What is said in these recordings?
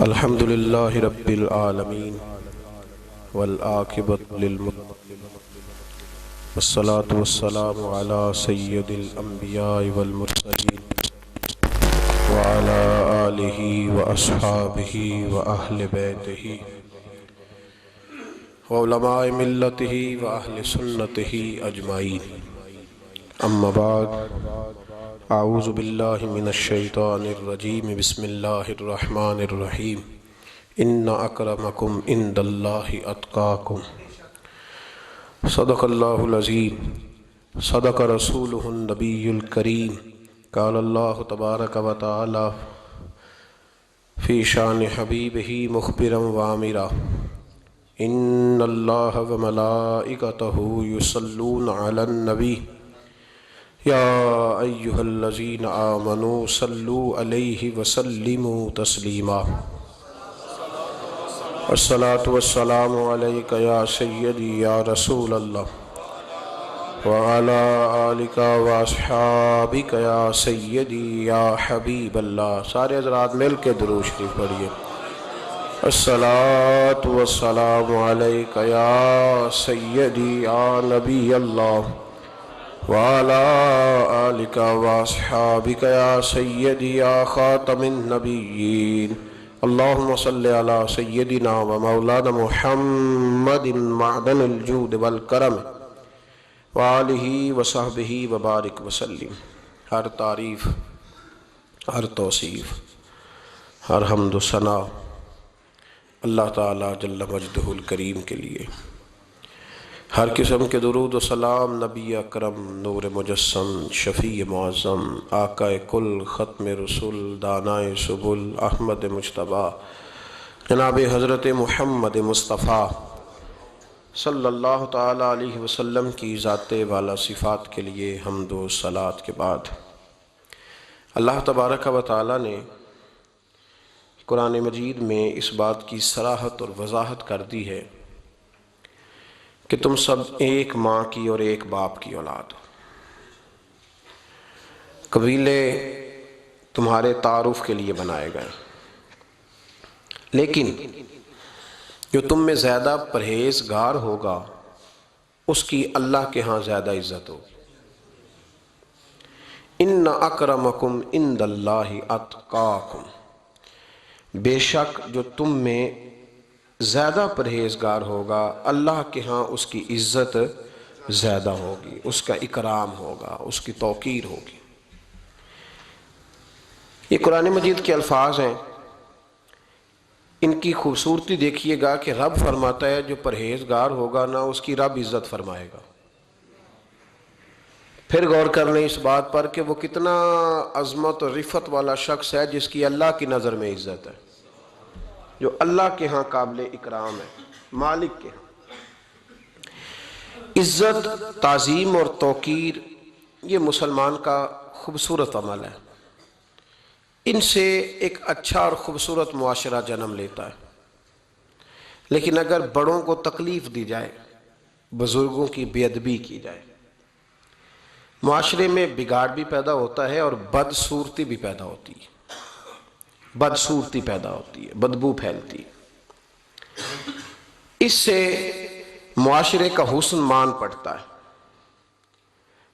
الحمد لله رب العالمين والعاقبة للمتقين والصلاة والسلام على سيد الأنبياء والمرسلين وعلى آله وأصحابه وأهل بيته وعلماء ملته وأهل سنته أجمعين أما بعد اعوذ باللہ من الشیطان الرجیم بسم اللہ الرحمن الرحیم ان اکرمکم عند اللہ اتقاکم صدق اللہ العظیم صدق رسولہ النبی الکریم قال اللہ تبارک و تعالی فی شان حبیبہ مخبرا وآمرا ان اللہ وملائکتہ یصلون علی النبی یا ایہا الذین آمنوا صلوا علیہ وسلموا تسلیما الصلاة والسلام علیکہ یا سیدی یا رسول اللہ وعلی آلک واصحابک یا سیدی یا حبیب اللہ۔ سارے حضرات مل کے درود شریف پڑھیے۔ الصلاة والسلام علیکہ یا سیدی یا نبی اللہ وعلى آلك واصحابك يا سيدي يا خاتم النبيين اللهم صل على سيدنا ومولانا محمد معدن الجود والكرم وآلہ وصحبہ وبارک وسلم۔ ہر تعریف، ہر توصیف، ہر حمد و ثنا اللہ تعالی جل مجدہ الکریم کے لیے۔ ہر قسم کے درود و سلام نبی اکرم نور مجسم شفیع معظم آقا کل ختم رسول دانائے سبل احمد مجتبیٰ جناب حضرت محمد مصطفیٰ صلی اللہ تعالی علیہ وسلم کی ذات والا صفات کے لیے حمد و صلوات کے بعد اللہ تبارک و تعالی نے قرآن مجید میں اس بات کی صراحت اور وضاحت کر دی ہے کہ تم سب ایک ماں کی اور ایک باپ کی اولاد ہو۔ قبیلے تمہارے تعارف کے لیے بنائے گئے، لیکن جو تم میں زیادہ پرہیزگار ہوگا اس کی اللہ کے ہاں زیادہ عزت ہوگی۔ ان اکرمکم عند اللہ اتقاکم، بے شک جو تم میں زیادہ پرہیزگار ہوگا اللہ کے ہاں اس کی عزت زیادہ ہوگی، اس کا اکرام ہوگا، اس کی توقیر ہوگی۔ یہ قرآن مجید کے الفاظ ہیں، ان کی خوبصورتی دیکھیے گا کہ رب فرماتا ہے جو پرہیزگار ہوگا نا اس کی رب عزت فرمائے گا۔ پھر غور کر لیں اس بات پر کہ وہ کتنا عظمت اور رفعت والا شخص ہے جس کی اللہ کی نظر میں عزت ہے، جو اللہ کے ہاں قابل اکرام ہے، مالک کے ہاں۔ عزت، تعظیم اور توقیر یہ مسلمان کا خوبصورت عمل ہے، ان سے ایک اچھا اور خوبصورت معاشرہ جنم لیتا ہے۔ لیکن اگر بڑوں کو تکلیف دی جائے، بزرگوں کی بے ادبی کی جائے، معاشرے میں بگاڑ بھی پیدا ہوتا ہے اور بدصورتی بھی پیدا ہوتی ہے، بدصورتی پیدا ہوتی ہے، بدبو پھیلتی ہے۔ اس سے معاشرے کا حسن مان پڑتا ہے۔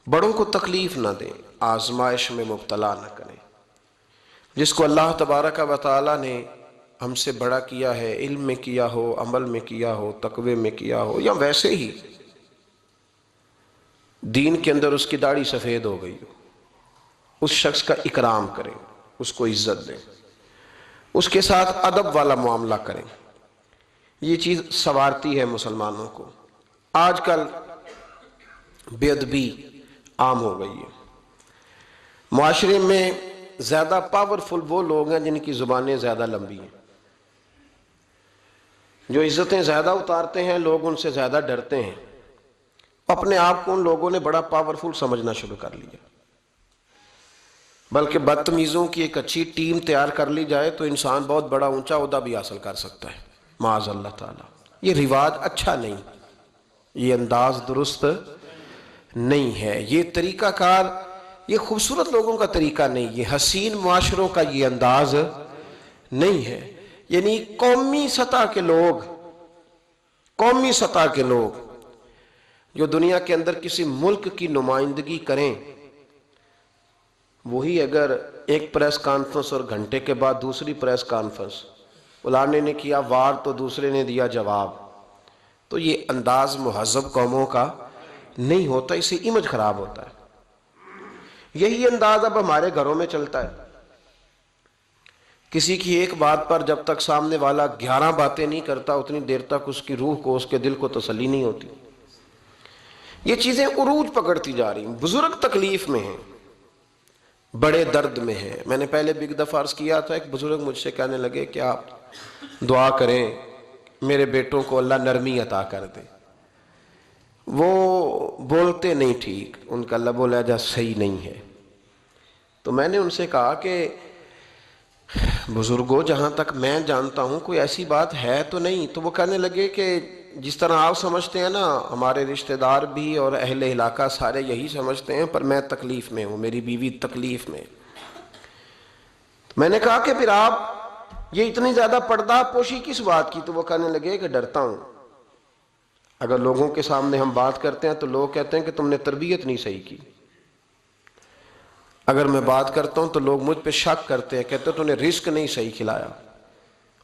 بڑوں کو تکلیف نہ دیں، آزمائش میں مبتلا نہ کریں۔ جس کو اللہ تبارک و تعالی نے ہم سے بڑا کیا ہے، علم میں کیا ہو، عمل میں کیا ہو، تقوی میں کیا ہو، یا ویسے ہی دین کے اندر اس کی داڑھی سفید ہو گئی ہو، اس شخص کا اکرام کریں، اس کو عزت دیں، اس کے ساتھ ادب والا معاملہ کریں۔ یہ چیز سنوارتی ہے مسلمانوں کو۔ آج کل بے ادبی عام ہو گئی ہے۔ معاشرے میں زیادہ پاورفل وہ لوگ ہیں جن کی زبانیں زیادہ لمبی ہیں، جو عزتیں زیادہ اتارتے ہیں، لوگ ان سے زیادہ ڈرتے ہیں۔ اپنے آپ کو ان لوگوں نے بڑا پاورفل سمجھنا شروع کر لیا، بلکہ بدتمیزوں کی ایک اچھی ٹیم تیار کر لی جائے تو انسان بہت بڑا اونچا عہدہ بھی حاصل کر سکتا ہے، معاذ اللہ تعالیٰ۔ یہ رواج اچھا نہیں، یہ انداز درست نہیں ہے، یہ طریقہ کار، یہ خوبصورت لوگوں کا طریقہ نہیں، یہ حسین معاشروں کا یہ انداز نہیں ہے۔ یعنی قومی سطح کے لوگ جو دنیا کے اندر کسی ملک کی نمائندگی کریں، وہی اگر ایک پریس کانفرنس اور گھنٹے کے بعد دوسری پریس کانفرنس، فلانے نے کیا وار تو دوسرے نے دیا جواب، تو یہ انداز مہذب قوموں کا نہیں ہوتا، اس سے امیج خراب ہوتا ہے۔ یہی انداز اب ہمارے گھروں میں چلتا ہے، کسی کی ایک بات پر جب تک سامنے والا 11 باتیں نہیں کرتا اتنی دیر تک اس کی روح کو، اس کے دل کو تسلی نہیں ہوتی۔ یہ چیزیں عروج پکڑتی جا رہی ہیں، بزرگ تکلیف میں ہیں، بڑے درد میں ہیں۔ میں نے پہلے بھی ایک دفعہ عرض کیا تھا، ایک بزرگ مجھ سے کہنے لگے کہ آپ دعا کریں میرے بیٹوں کو اللہ نرمی عطا کر دے، وہ بولتے نہیں ٹھیک، ان کا لب و لہجہ صحیح نہیں ہے۔ تو میں نے ان سے کہا کہ بزرگوں جہاں تک میں جانتا ہوں کوئی ایسی بات ہے تو نہیں۔ تو وہ کہنے لگے کہ جس طرح آپ سمجھتے ہیں نا، ہمارے رشتہ دار بھی اور اہل علاقہ سارے یہی سمجھتے ہیں، پر میں تکلیف میں ہوں، میری بیوی تکلیف میں۔ میں نے کہا کہ پھر آپ یہ اتنی زیادہ پردہ پوشی کس بات کی؟ تو وہ کہنے لگے کہ ڈرتا ہوں، اگر لوگوں کے سامنے ہم بات کرتے ہیں تو لوگ کہتے ہیں کہ تم نے تربیت نہیں صحیح کی، اگر میں بات کرتا ہوں تو لوگ مجھ پہ شک کرتے ہیں، کہتے ہیں تو نے رزق نہیں صحیح کھلایا،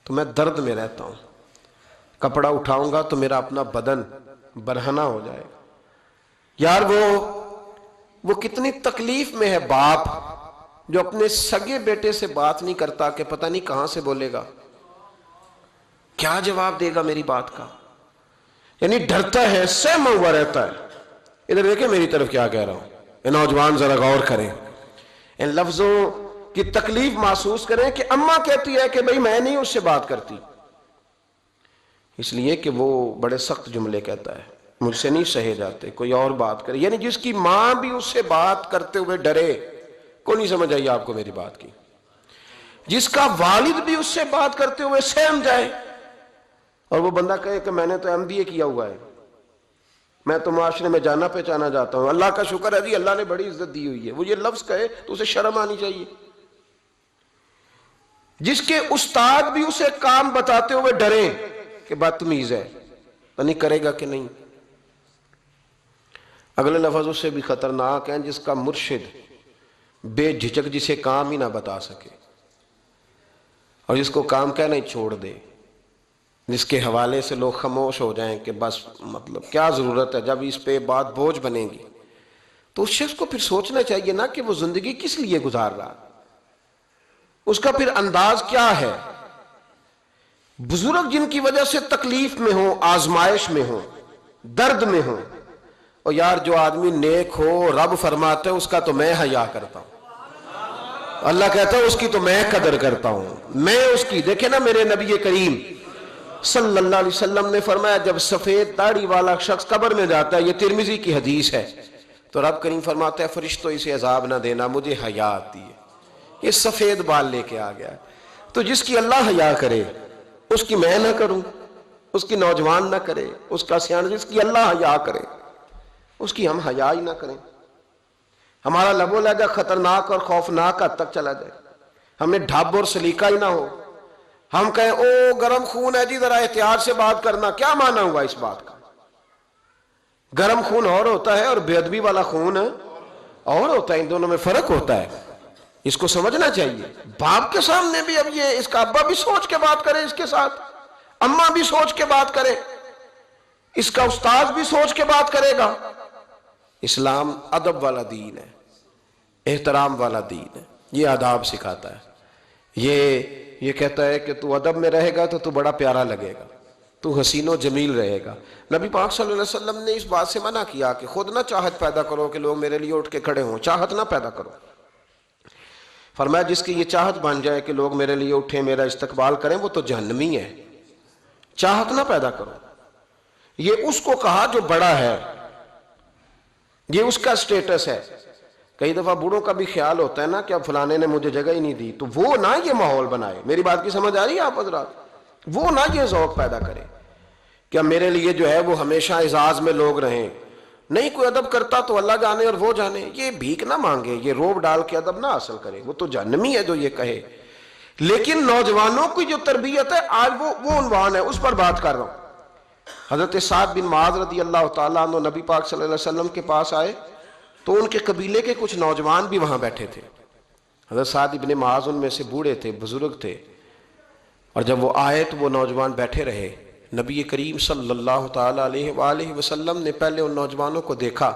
تو میں درد میں رہتا ہوں، کپڑا اٹھاؤں گا تو میرا اپنا بدن برہنہ ہو جائے گا۔ یار وہ کتنی تکلیف میں ہے باپ جو اپنے سگے بیٹے سے بات نہیں کرتا کہ پتہ نہیں کہاں سے بولے گا، کیا جواب دے گا میری بات کا، یعنی ڈرتا ہے، سہما ہوا رہتا ہے۔ ادھر دیکھیں میری طرف کیا کہہ رہا ہوں، یہ نوجوان ذرا غور کریں، ان لفظوں کی تکلیف محسوس کریں کہ اماں کہتی ہے کہ بھئی میں نہیں اس سے بات کرتی، اس لیے کہ وہ بڑے سخت جملے کہتا ہے، مجھ سے نہیں سہے جاتے، کوئی اور بات کرے، یعنی جس کی ماں بھی اس سے بات کرتے ہوئے ڈرے۔ کو نہیں سمجھ آئی آپ کو میری بات کی؟ جس کا والد بھی اس سے بات کرتے ہوئے سہم جائے اور وہ بندہ کہے کہ میں نے تو MBA کیا ہوا ہے، میں تو معاشرے میں جانا پہچانا جاتا ہوں، اللہ کا شکر ہے جی اللہ نے بڑی عزت دی ہوئی ہے، وہ یہ لفظ کہے تو اسے شرم آنی چاہیے۔ جس کے استاد بھی اسے کام بتاتے ہوئے ڈرے کہ بدتمیز ہے، تو نہیں کرے گا کہ نہیں۔ اگلے لفظ اس سے بھی خطرناک ہیں، جس کا مرشد بے جھجک جسے کام ہی نہ بتا سکے اور جس کو کام کہنا ہی چھوڑ دے، جس کے حوالے سے لوگ خاموش ہو جائیں کہ بس مطلب کیا ضرورت ہے، جب اس پہ بات بوجھ بنے گی تو اس شخص کو پھر سوچنا چاہیے نا کہ وہ زندگی کس لیے گزار رہا، اس کا پھر انداز کیا ہے۔ بزرگ جن کی وجہ سے تکلیف میں ہوں، آزمائش میں ہوں، درد میں ہوں، اور یار جو آدمی نیک ہو رب فرماتے ہیں اس کا تو میں حیا کرتا ہوں، اللہ کہتا ہے اس کی تو میں قدر کرتا ہوں، میں اس کی۔ دیکھیں نا میرے نبی کریم صلی اللہ علیہ وسلم نے فرمایا جب سفید داڑھی والا شخص قبر میں جاتا ہے، یہ ترمذی کی حدیث ہے، تو رب کریم فرماتا ہے فرشتوں اسے عذاب نہ دینا، مجھے حیا آتی ہے، یہ سفید بال لے کے آ گیا۔ تو جس کی اللہ حیا کرے اس کی میں نہ کروں، اس کی نوجوان نہ کرے، اس کا سیان، جس کی اللہ حیا کرے اس کی ہم حیا ہی نہ کریں، ہمارا لب و لہجہ خطرناک اور خوفناک حد تک چلا جائے، ہمیں ڈھب اور سلیقہ ہی نہ ہو، ہم کہیں او گرم خون ہے جی ذرا احتیاط سے بات کرنا، کیا معنی ہوا اس بات کا؟ گرم خون اور ہوتا ہے اور بے ادبی والا خون اور ہوتا ہے، ان دونوں میں فرق ہوتا ہے، اس کو سمجھنا چاہیے۔ باپ کے سامنے بھی اب یہ اس کا ابا بھی سوچ کے بات کرے، اس کے ساتھ اماں بھی سوچ کے بات کرے، اس کا استاد بھی سوچ کے بات کرے گا۔ اسلام ادب والا دین ہے، احترام والا دین ہے، یہ آداب سکھاتا ہے، یہ کہتا ہے کہ تو ادب میں رہے گا تو تو بڑا پیارا لگے گا، تو حسین و جمیل رہے گا۔ نبی پاک صلی اللہ علیہ وسلم نے اس بات سے منع کیا کہ خود نہ چاہت پیدا کرو کہ لوگ میرے لیے اٹھ کے کھڑے ہوں، چاہت نہ پیدا کرو۔ فرمایا جس کی یہ چاہت بن جائے کہ لوگ میرے لیے اٹھیں، میرا استقبال کریں، وہ تو جہنمی ہے، چاہت نہ پیدا کرو۔ یہ اس کو کہا جو بڑا ہے، یہ اس کا سٹیٹس ہے۔ کئی دفعہ بوڑھوں کا بھی خیال ہوتا ہے نا کہ اب فلانے نے مجھے جگہ ہی نہیں دی، تو وہ نہ یہ ماحول بنائے، میری بات کی سمجھ آ رہی ہے آپ حضرات؟ وہ نہ یہ ذوق پیدا کرے کہ میرے لیے جو ہے وہ ہمیشہ اعزاز میں لوگ رہیں، نہیں کوئی ادب کرتا تو اللہ جانے اور وہ جانے، یہ بھیک نہ مانگے، یہ روب ڈال کے ادب نہ حاصل کرے، وہ تو جہنمی ہے جو یہ کہے۔ لیکن نوجوانوں کی جو تربیت ہے آج وہ عنوان ہے، اس پر بات کر رہا ہوں۔ حضرت سعد بن معاذ رضی اللہ تعالیٰ عنہ نبی پاک صلی اللہ علیہ وسلم کے پاس آئے تو ان کے قبیلے کے کچھ نوجوان بھی وہاں بیٹھے تھے۔ حضرت سعد بن معاذ ان میں سے بوڑھے تھے، بزرگ تھے، اور جب وہ آئے تو وہ نوجوان بیٹھے رہے۔ نبی کریم صلی اللہ تعالیٰ علیہ وآلہ وسلم نے پہلے ان نوجوانوں کو دیکھا،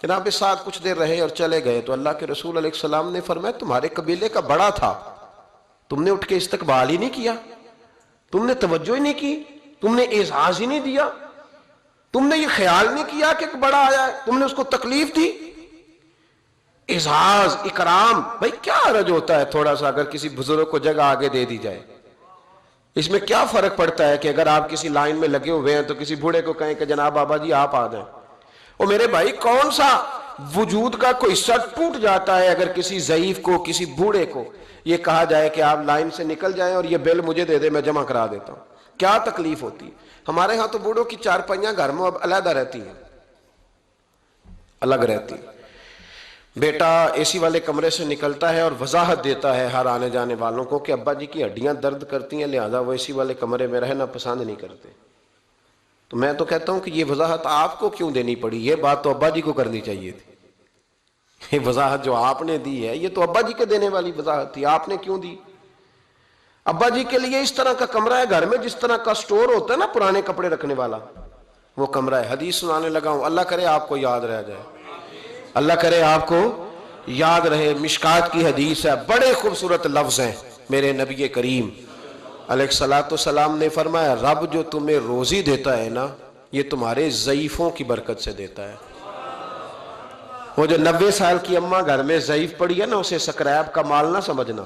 جناب سعد کچھ دیر رہے اور چلے گئے، تو اللہ کے رسول علیہ السلام نے فرمایا تمہارے قبیلے کا بڑا تھا، تم نے اٹھ کے استقبال ہی نہیں کیا، تم نے توجہ ہی نہیں کی، تم نے اعزاز ہی نہیں دیا، تم نے یہ خیال نہیں کیا کہ ایک بڑا آیا ہے، تم نے اس کو تکلیف دی۔ اعزاز، اکرام، بھائی کیا حرج ہوتا ہے تھوڑا سا اگر کسی بزرگ کو جگہ آگے دے دی جائے؟ اس میں کیا فرق پڑتا ہے کہ اگر آپ کسی لائن میں لگے ہوئے ہیں تو کسی بوڑھے کو کہیں کہ جناب بابا جی آپ آ جائیں۔ اور میرے بھائی کون سا وجود کا کوئی حصہ ٹوٹ جاتا ہے اگر کسی ضعیف کو، کسی بوڑھے کو یہ کہا جائے کہ آپ لائن سے نکل جائیں اور یہ بل مجھے دے دے، میں جمع کرا دیتا ہوں؟ کیا تکلیف ہوتی ہے؟ ہمارے ہاں تو بوڑھوں کی چارپائیاں گھر میں اب علیحدہ رہتی ہیں، الگ رہتی ہیں۔ بیٹا اے سی والے کمرے سے نکلتا ہے اور وضاحت دیتا ہے ہر آنے جانے والوں کو کہ ابا جی کی ہڈیاں درد کرتی ہیں، لہذا وہ اے سی والے کمرے میں رہنا پسند نہیں کرتے۔ تو میں تو کہتا ہوں کہ یہ وضاحت آپ کو کیوں دینی پڑی؟ یہ بات تو ابا جی کو کرنی چاہیے تھی۔ یہ وضاحت جو آپ نے دی ہے یہ تو ابا جی کے دینے والی وضاحت تھی، آپ نے کیوں دی؟ ابا جی کے لیے اس طرح کا کمرہ ہے گھر میں جس طرح کا سٹور ہوتا ہے نا پرانے کپڑے رکھنے والا، وہ کمرہ ہے۔ حدیث سنانے لگا ہوں، اللہ کرے آپ کو یاد رہ جائے، اللہ کرے آپ کو یاد رہے۔ مشکات کی حدیث ہے، بڑے خوبصورت لفظ ہیں۔ میرے نبی کریم علیہ الصلوۃ والسلام نے فرمایا رب جو تمہیں روزی دیتا ہے نا یہ تمہارے ضعیفوں کی برکت سے دیتا ہے۔ وہ جو 90 سال کی اماں گھر میں ضعیف پڑی ہے نا، اسے سکریب کا مال نہ سمجھنا،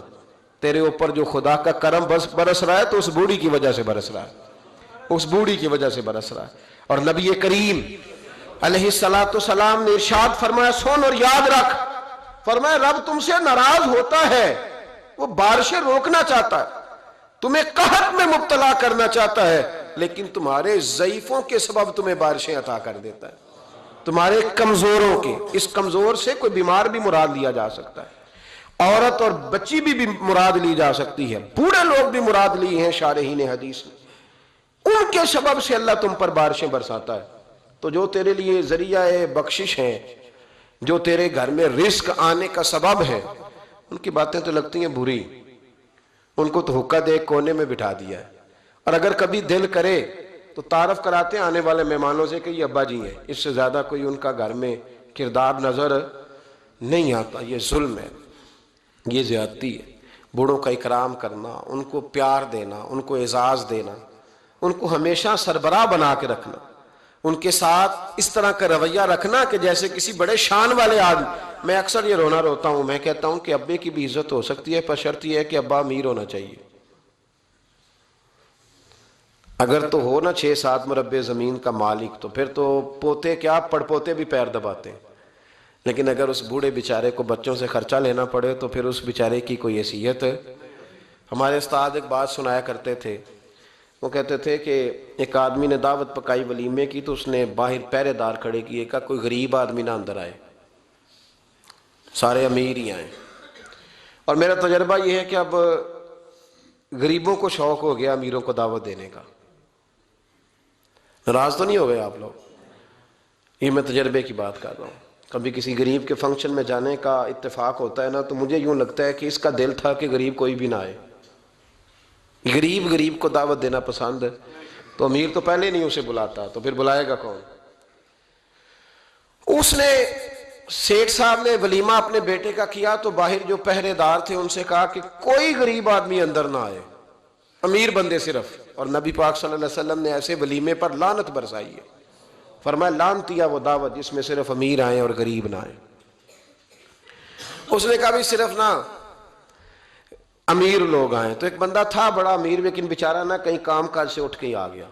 تیرے اوپر جو خدا کا کرم برس رہا ہے تو اس بوڑھی کی وجہ سے برس رہا ہے، اس بوڑھی کی وجہ سے برس رہا ہے۔ اور نبی کریم علیہ الصلوۃ والسلام نے ارشاد فرمایا سن اور یاد رکھ، فرمایا رب تم سے ناراض ہوتا ہے، وہ بارشیں روکنا چاہتا ہے، تمہیں قحط میں مبتلا کرنا چاہتا ہے، لیکن تمہارے ضعیفوں کے سبب تمہیں بارشیں عطا کر دیتا ہے، تمہارے کمزوروں کے۔ اس کمزور سے کوئی بیمار بھی مراد لیا جا سکتا ہے، عورت اور بچی بھی مراد لی جا سکتی ہے، بوڑھے لوگ بھی مراد لی ہیں شارحین حدیث نے۔ ان کے سبب سے اللہ تم پر بارشیں برساتا ہے۔ تو جو تیرے لیے ذریعہ بخشش ہیں، جو تیرے گھر میں رزق آنے کا سبب ہے، ان کی باتیں تو لگتی ہیں بری، ان کو تو حکا دے کونے میں بٹھا دیا ہے، اور اگر کبھی دل کرے تو تعارف کراتے ہیں آنے والے مہمانوں سے کہ یہ ابا جی ہیں، اس سے زیادہ کوئی ان کا گھر میں کردار نظر نہیں آتا۔ یہ ظلم ہے، یہ زیادتی ہے۔ بوڑھوں کا اکرام کرنا، ان کو پیار دینا، ان کو اعزاز دینا، ان کو ہمیشہ سربراہ بنا کے رکھنا، ان کے ساتھ اس طرح کا رویہ رکھنا کہ جیسے کسی بڑے شان والے آدمی۔ میں اکثر یہ روتا ہوں، میں کہتا ہوں کہ ابے کی بھی عزت ہو سکتی ہے پر شرط یہ ہے کہ ابا امیر ہونا چاہیے۔ اگر تو ہو نا 6-7 مربع زمین کا مالک تو پھر تو پوتے کیا پڑ پوتے بھی پیر دباتے ہیں، لیکن اگر اس بوڑھے بیچارے کو بچوں سے خرچہ لینا پڑے تو پھر اس بیچارے کی کوئی حیثیت۔ ہمارے استاد ایک بات سنایا کرتے تھے، وہ کہتے تھے کہ ایک آدمی نے دعوت پکائی ولیمے کی تو اس نے باہر پہرے دار کھڑے کیے، کہا کوئی غریب آدمی نہ اندر آئے، سارے امیر ہی آئیں۔ اور میرا تجربہ یہ ہے کہ اب غریبوں کو شوق ہو گیا امیروں کو دعوت دینے کا۔ ناراض تو نہیں ہو گئے آپ لوگ؟ یہ میں تجربے کی بات کر رہا ہوں۔ کبھی کسی غریب کے فنکشن میں جانے کا اتفاق ہوتا ہے نا تو مجھے یوں لگتا ہے کہ اس کا دل تھا کہ غریب کوئی بھی نہ آئے، غریب کو دعوت دینا پسند ہے، تو امیر تو پہلے نہیں اسے بلاتا تو پھر بلائے گا کون؟ اس نے سیٹھ صاحب نے ولیمہ اپنے بیٹے کا کیا تو باہر جو پہرے دار تھے ان سے کہا کہ کوئی غریب آدمی اندر نہ آئے، امیر بندے صرف۔ اور نبی پاک صلی اللہ علیہ وسلم نے ایسے ولیمے پر لعنت برسائی ہے، فرمایا لعنتیا وہ دعوت جس میں صرف امیر آئیں اور غریب نہ آئیں۔ اس نے کہا بھی صرف نہ امیر لوگ آئیں، تو ایک بندہ تھا بڑا امیر لیکن بیچارہ نہ کہیں کام کاج سے اٹھ کے ہی آ گیا،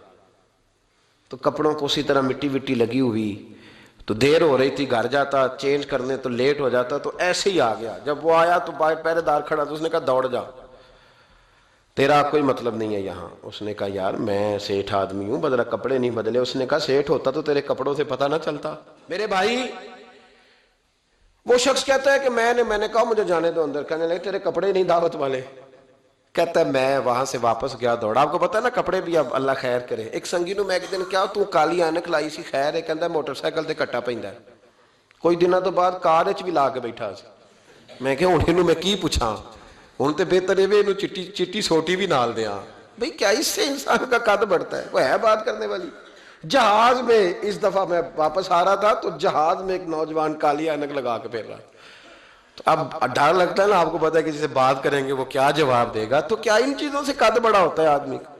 تو کپڑوں کو اسی طرح مٹی وٹی لگی ہوئی، تو دیر ہو رہی تھی، گھر جاتا چینج کرنے تو لیٹ ہو جاتا، تو ایسے ہی آ گیا۔ جب وہ آیا تو پہرے دار کھڑا تو اس نے کہا دوڑ جا، تیرا کوئی مطلب نہیں ہے یہاں۔ اس نے کہا یار میں سیٹھ آدمی ہوں، بدلا کپڑے نہیں بدلے۔ اس نے کہا سیٹھ ہوتا تو تیرے کپڑوں سے پتہ نہ چلتا؟ میرے بھائی وہ شخص کہتا ہے کہ میں نے کہا مجھے جانے دو اندر، کہنے لگے تیرے کپڑے نہیں دعوت والے، کہتا ہے میں وہاں سے واپس گیا دوڑا. آپ کو پتا ہے نا کپڑے بھی اب اللہ خیر کرے. ایک سنگی نو میں ایک دن کیا تو کالی اینک لائی سی خیر ہے, کہندا موٹر سائیکل تے کٹا پیندا ہے. کوئی دنوں تو بعد کار وچ بھی لا کے بیٹھا سی. میں کہ ہن اینوں میں کی پوچھاں, ہن تے بہتر ہے اینوں چٹی سوٹی بھی نال دیاں. بھئی کیا اس سے انسان کا قد بڑھتا ہے؟ وہ ہے بات کرنے والی. جہاز میں اس دفعہ میں واپس آ رہا تھا تو جہاز میں ایک نوجوان کالی اینک لگا کے پھر رہا. تو اب ڈر لگتا ہے نا, آپ کو پتا ہے کہ جسے بات کریں گے وہ کیا جواب دے گا. تو کیا ان چیزوں سے قد بڑا ہوتا ہے آدمی کا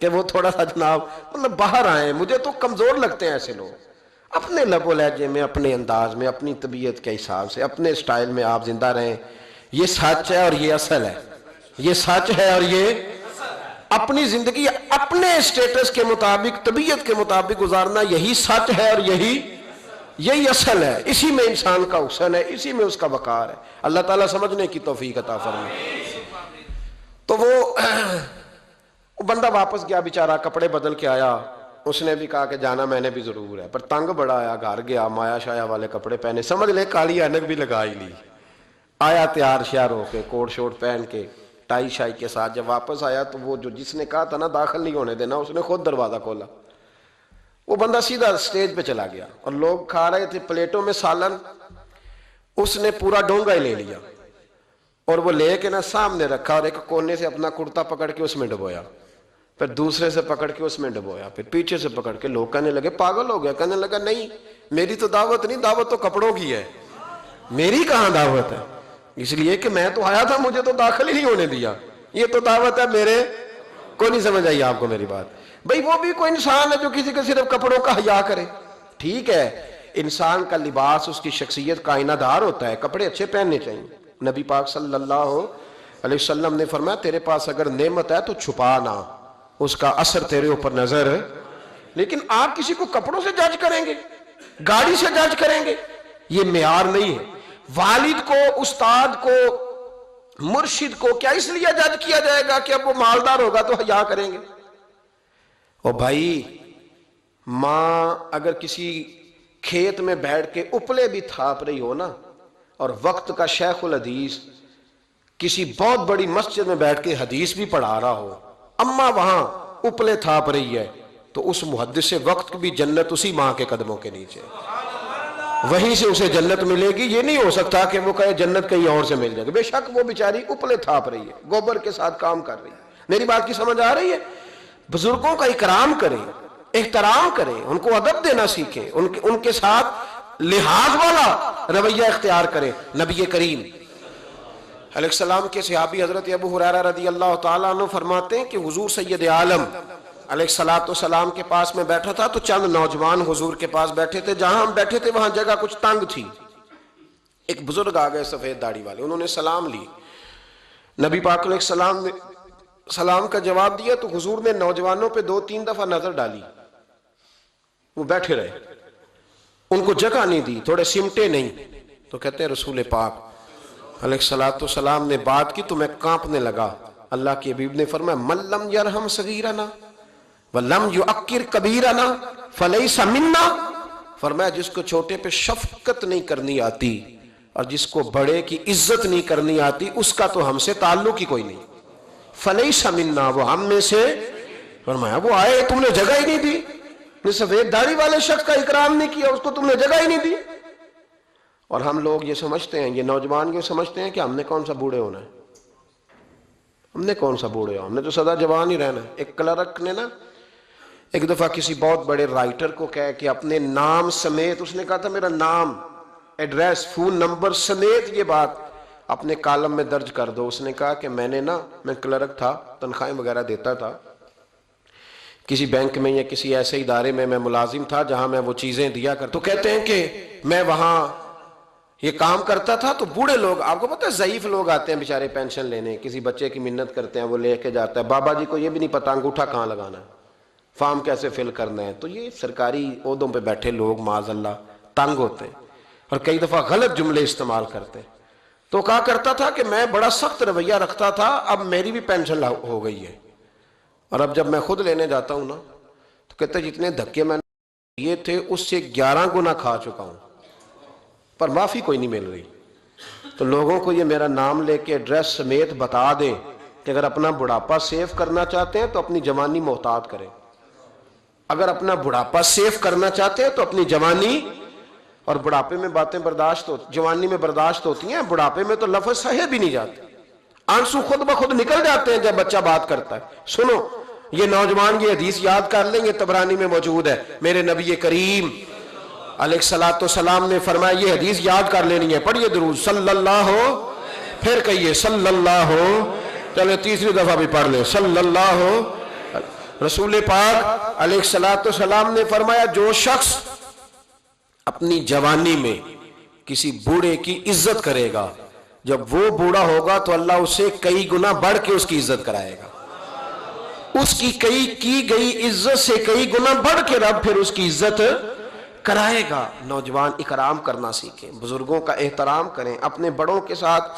کہ وہ تھوڑا سا جناب مطلب باہر آئیں. مجھے تو کمزور لگتے ہیں ایسے لوگ. اپنے لب و لہجے میں, اپنے انداز میں, اپنی طبیعت کے حساب سے, اپنے سٹائل میں آپ زندہ رہیں. یہ سچ ہے اور یہ اصل ہے. یہ سچ ہے اور یہ اپنی زندگی اپنے اسٹیٹس کے مطابق, طبیعت کے مطابق گزارنا, یہی سچ ہے اور یہی اصل ہے. اسی میں انسان کا حسن ہے, اسی میں اس کا وقار ہے. اللہ تعالیٰ سمجھنے کی توفیق عطا فرمائے. تو وہ بندہ واپس گیا بیچارہ, کپڑے بدل کے آیا. اس نے بھی کہا کہ جانا میں نے بھی ضرور ہے, پر تنگ بڑا آیا. گھر گیا, مایا شایا والے کپڑے پہنے, سمجھ لے کالی اینک بھی لگا ہی لی. آیا تیار شیار ہو کے, کوٹ شوٹ پہن کے, ٹائی شائی کے ساتھ. جب واپس آیا تو وہ جو جس نے کہا تھا نا داخل نہیں ہونے دینا, اس نے خود دروازہ کھولا. وہ بندہ سیدھا سٹیج پہ چلا گیا اور لوگ کھا رہے تھے پلیٹوں میں سالن. اس نے پورا ڈونگا ہی لے لیا اور وہ لے کے نا سامنے رکھا اور ایک کونے سے اپنا کرتا پکڑ کے اس میں ڈبویا, پھر دوسرے سے پکڑ کے اس میں ڈبویا, پھر پیچھے سے پکڑ کے. لوگ کہنے لگے پاگل ہو گیا. کہنے لگا نہیں, میری تو دعوت نہیں, دعوت تو کپڑوں کی ہے, میری کہاں دعوت ہے. اس لیے کہ میں تو آیا تھا, مجھے تو داخل ہی نہیں ہونے دیا. یہ تو دعوت ہے میرے. کوئی نہیں سمجھ آئی آپ کو میری بات؟ بھئی وہ بھی کوئی انسان ہے جو کسی کے صرف کپڑوں کا حیا کرے. ٹھیک ہے, انسان کا لباس اس کی شخصیت کا آئینہ دار ہوتا ہے, کپڑے اچھے پہننے چاہیے. نبی پاک صلی اللہ علیہ وسلم نے فرمایا تیرے پاس اگر نعمت ہے تو چھپا نہ, اس کا اثر تیرے اوپر نظر. لیکن آپ کسی کو کپڑوں سے جج کریں گے, گاڑی سے جج کریں گے, یہ معیار نہیں ہے. والد کو, استاد کو, مرشد کو کیا اس لیے جج کیا جائے گا کہ اب وہ مالدار ہوگا تو حیا کریں گے؟ او بھائی, ماں اگر کسی کھیت میں بیٹھ کے اپلے بھی تھاپ رہی ہو نا, اور وقت کا شیخ الحدیث کسی بہت بڑی مسجد میں بیٹھ کے حدیث بھی پڑھا رہا ہو, اماں وہاں اپلے تھاپ رہی ہے, تو اس محدث وقت بھی جنت اسی ماں کے قدموں کے نیچے, وہیں سے اسے جنت ملے گی. یہ نہیں ہو سکتا کہ وہ کہے جنت کہیں اور سے مل جائے گی. بے شک وہ بیچاری اپلے تھاپ رہی ہے, گوبر کے ساتھ کام کر رہی ہے. میری بات کی سمجھ آ رہی ہے؟ بزرگوں کا اکرام کریں, احترام کریں, ان کو ادب دینا سیکھیں, ان کے ساتھ لحاظ والا رویہ اختیار کریں. نبی کریم علیہ السلام کے صحابی حضرت ابو ہریرہ رضی اللہ تعالیٰ عنہ فرماتے ہیں کہ حضور سید عالم علیہ السلام کے پاس میں بیٹھا تھا, تو چند نوجوان حضور کے پاس بیٹھے تھے. جہاں ہم بیٹھے تھے وہاں جگہ کچھ تنگ تھی. ایک بزرگ آ گئے سفید داڑھی والے, انہوں نے سلام لی. نبی پاک علیہ السلام نے سلام کا جواب دیا تو حضور نے نوجوانوں پہ 2-3 دفعہ نظر ڈالی. وہ بیٹھے رہے, ان کو جگہ نہیں دی, تھوڑے سمٹے نہیں. تو کہتے ہیں رسول پاک علیہ السلام نے بات کی تو میں کانپنے لگا. اللہ کے حبیب نے فرمایا من لم یرحم صغیرنا وَلَمْ يُعَقِّرْ كَبِيرَنَا فَلَيْسَ مِنَّا. فرمایا جس کو چھوٹے پہ شفقت نہیں کرنی آتی اور جس کو بڑے کی عزت نہیں کرنی آتی, اس کا تو ہم سے تعلق ہی کوئی نہیں. فَلَيْسَ مِنَّا, وہ ہم میں سے. فرمایا وہ آئے, تم نے جگہ ہی نہیں دی. سفید داڑھی والے شخص کا اکرام نہیں کیا, اس کو تم نے جگہ ہی نہیں دی. اور ہم لوگ یہ سمجھتے ہیں, یہ نوجوان یہ سمجھتے ہیں کہ ہم نے کون سا بوڑھے ہونا ہے, ہم نے کون سا بوڑھے ہو, ہم نے تو سدا جوان ہی رہنا ہے. ایک کلرک نے نا ایک دفعہ کسی بہت بڑے رائٹر کو کہہ کہ اپنے نام سمیت, اس نے کہا تھا میرا نام, ایڈریس, فون نمبر سمیت یہ بات اپنے کالم میں درج کر دو. اس نے کہا کہ میں کلرک تھا, تنخواہیں وغیرہ دیتا تھا کسی بینک میں یا کسی ایسے ادارے میں ملازم تھا جہاں میں وہ چیزیں دیا کر. تو کہتے ہیں کہ میں وہاں یہ کام کرتا تھا تو بوڑھے لوگ, آپ کو پتہ ہے ضعیف لوگ آتے ہیں بیچارے پینشن لینے, کسی بچے کی منت کرتے ہیں, وہ لے کے جاتا ہے. بابا جی کو یہ بھی نہیں پتا انگوٹھا کہاں لگانا ہے, فارم کیسے فل کرنا ہے. تو یہ سرکاری عہدوں پہ بیٹھے لوگ معاذ اللہ تنگ ہوتے ہیں اور کئی دفعہ غلط جملے استعمال کرتے ہیں. تو کہا کرتا تھا کہ میں بڑا سخت رویہ رکھتا تھا, اب میری بھی پینشن ہو گئی ہے, اور اب جب میں خود لینے جاتا ہوں نا تو کہتے ہیں جتنے دھکے میں نے دیے تھے اس سے 11 گنا کھا چکا ہوں, پر معافی کوئی نہیں مل رہی. تو لوگوں کو یہ میرا نام لے کے ایڈریس سمیت بتا دیں کہ کہ اگر اپنا بڑھاپا سیف کرنا چاہتے ہیں تو اپنی جوانی محتاط کریں. اگر اپنا بڑھاپا سیف کرنا چاہتے ہیں تو اپنی جوانی، اور بڑھاپے میں باتیں برداشت جوانی میں برداشت ہوتی ہیں، بڑھاپے میں تو لفظ صحیح بھی نہیں جاتے، آنسو خود بخود نکل جاتے ہیں جب بچہ بات کرتا ہے. سنو یہ نوجوان یہ حدیث یاد کر لیں، یہ طبرانی میں موجود ہے. میرے نبی کریم علیہ الصلوۃ والسلام نے فرمایا یہ حدیث یاد کر لینی ہے. پڑھیے درود صلی اللہ ہو، پھر کہیے صلی اللہ ہو، چلے تیسری دفعہ بھی پڑھ لیں صلی اللہ ہو. رسول پاک علیہ الصلوۃ والسلام نے فرمایا جو شخص اپنی جوانی میں کسی بوڑھے کی عزت کرے گا، جب وہ بوڑھا ہوگا تو اللہ اسے کئی گنا بڑھ کے اس کی عزت کرائے گا. اس کی کی گئی عزت سے کئی گنا بڑھ کے رب پھر اس کی عزت کرائے گا. نوجوان اکرام کرنا سیکھیں، بزرگوں کا احترام کریں، اپنے بڑوں کے ساتھ.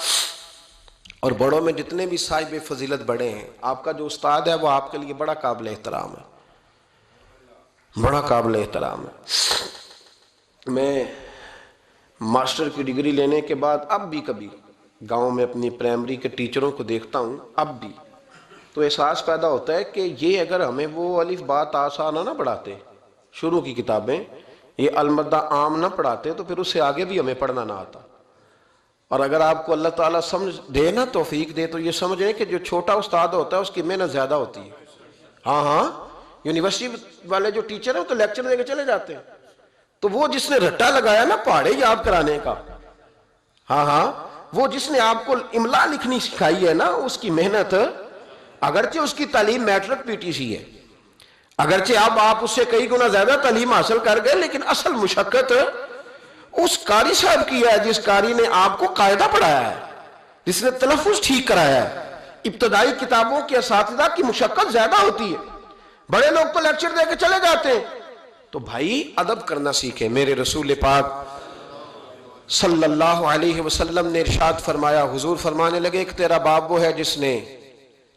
اور بڑوں میں جتنے بھی صاحب فضیلت بڑے ہیں، آپ کا جو استاد ہے وہ آپ کے لیے بڑا قابل احترام ہے، بڑا قابل احترام ہے. میں ماسٹر کی ڈگری لینے کے بعد اب بھی کبھی گاؤں میں اپنی پرائمری کے ٹیچروں کو دیکھتا ہوں، اب بھی تو احساس پیدا ہوتا ہے کہ یہ اگر ہمیں وہ الف با تا سا نہ پڑھاتے، شروع کی کتابیں یہ المدہ عام نہ پڑھاتے تو پھر اس سے آگے بھی ہمیں پڑھنا نہ آتا. اور اگر آپ کو اللہ تعالیٰ سمجھ دے نا، توفیق دے، تو یہ سمجھیں کہ جو چھوٹا استاد ہوتا ہے اس کی محنت زیادہ ہوتی ہے. ہاں یونیورسٹی والے جو ٹیچر ہیں وہ تو لیکچر دے کے چلے جاتے ہیں، تو وہ جس نے رٹا لگایا نا پہاڑے یاد کرانے کا، وہ جس نے آپ کو املا لکھنی سکھائی ہے نا، اس کی محنت، اگرچہ اس کی تعلیم میٹرک پی ٹی سی ہے، اگرچہ اب آپ اس سے کئی گنا زیادہ تعلیم حاصل کر گئے، لیکن اصل مشقت اس قاری صاحب کی ہے جس قاری نے آپ کو قاعدہ پڑھایا ہے، جس نے تلفظ ٹھیک کرایا ہے. ابتدائی کتابوں کے اساتذہ کی مشقت زیادہ ہوتی ہے، بڑے لوگ تو لیکچر دے کے چلے جاتے ہیں. تو بھائی ادب کرنا سیکھیں. میرے رسول پاک صلی اللہ علیہ وسلم نے ارشاد فرمایا، حضور فرمانے لگے ایک تیرا باپ وہ ہے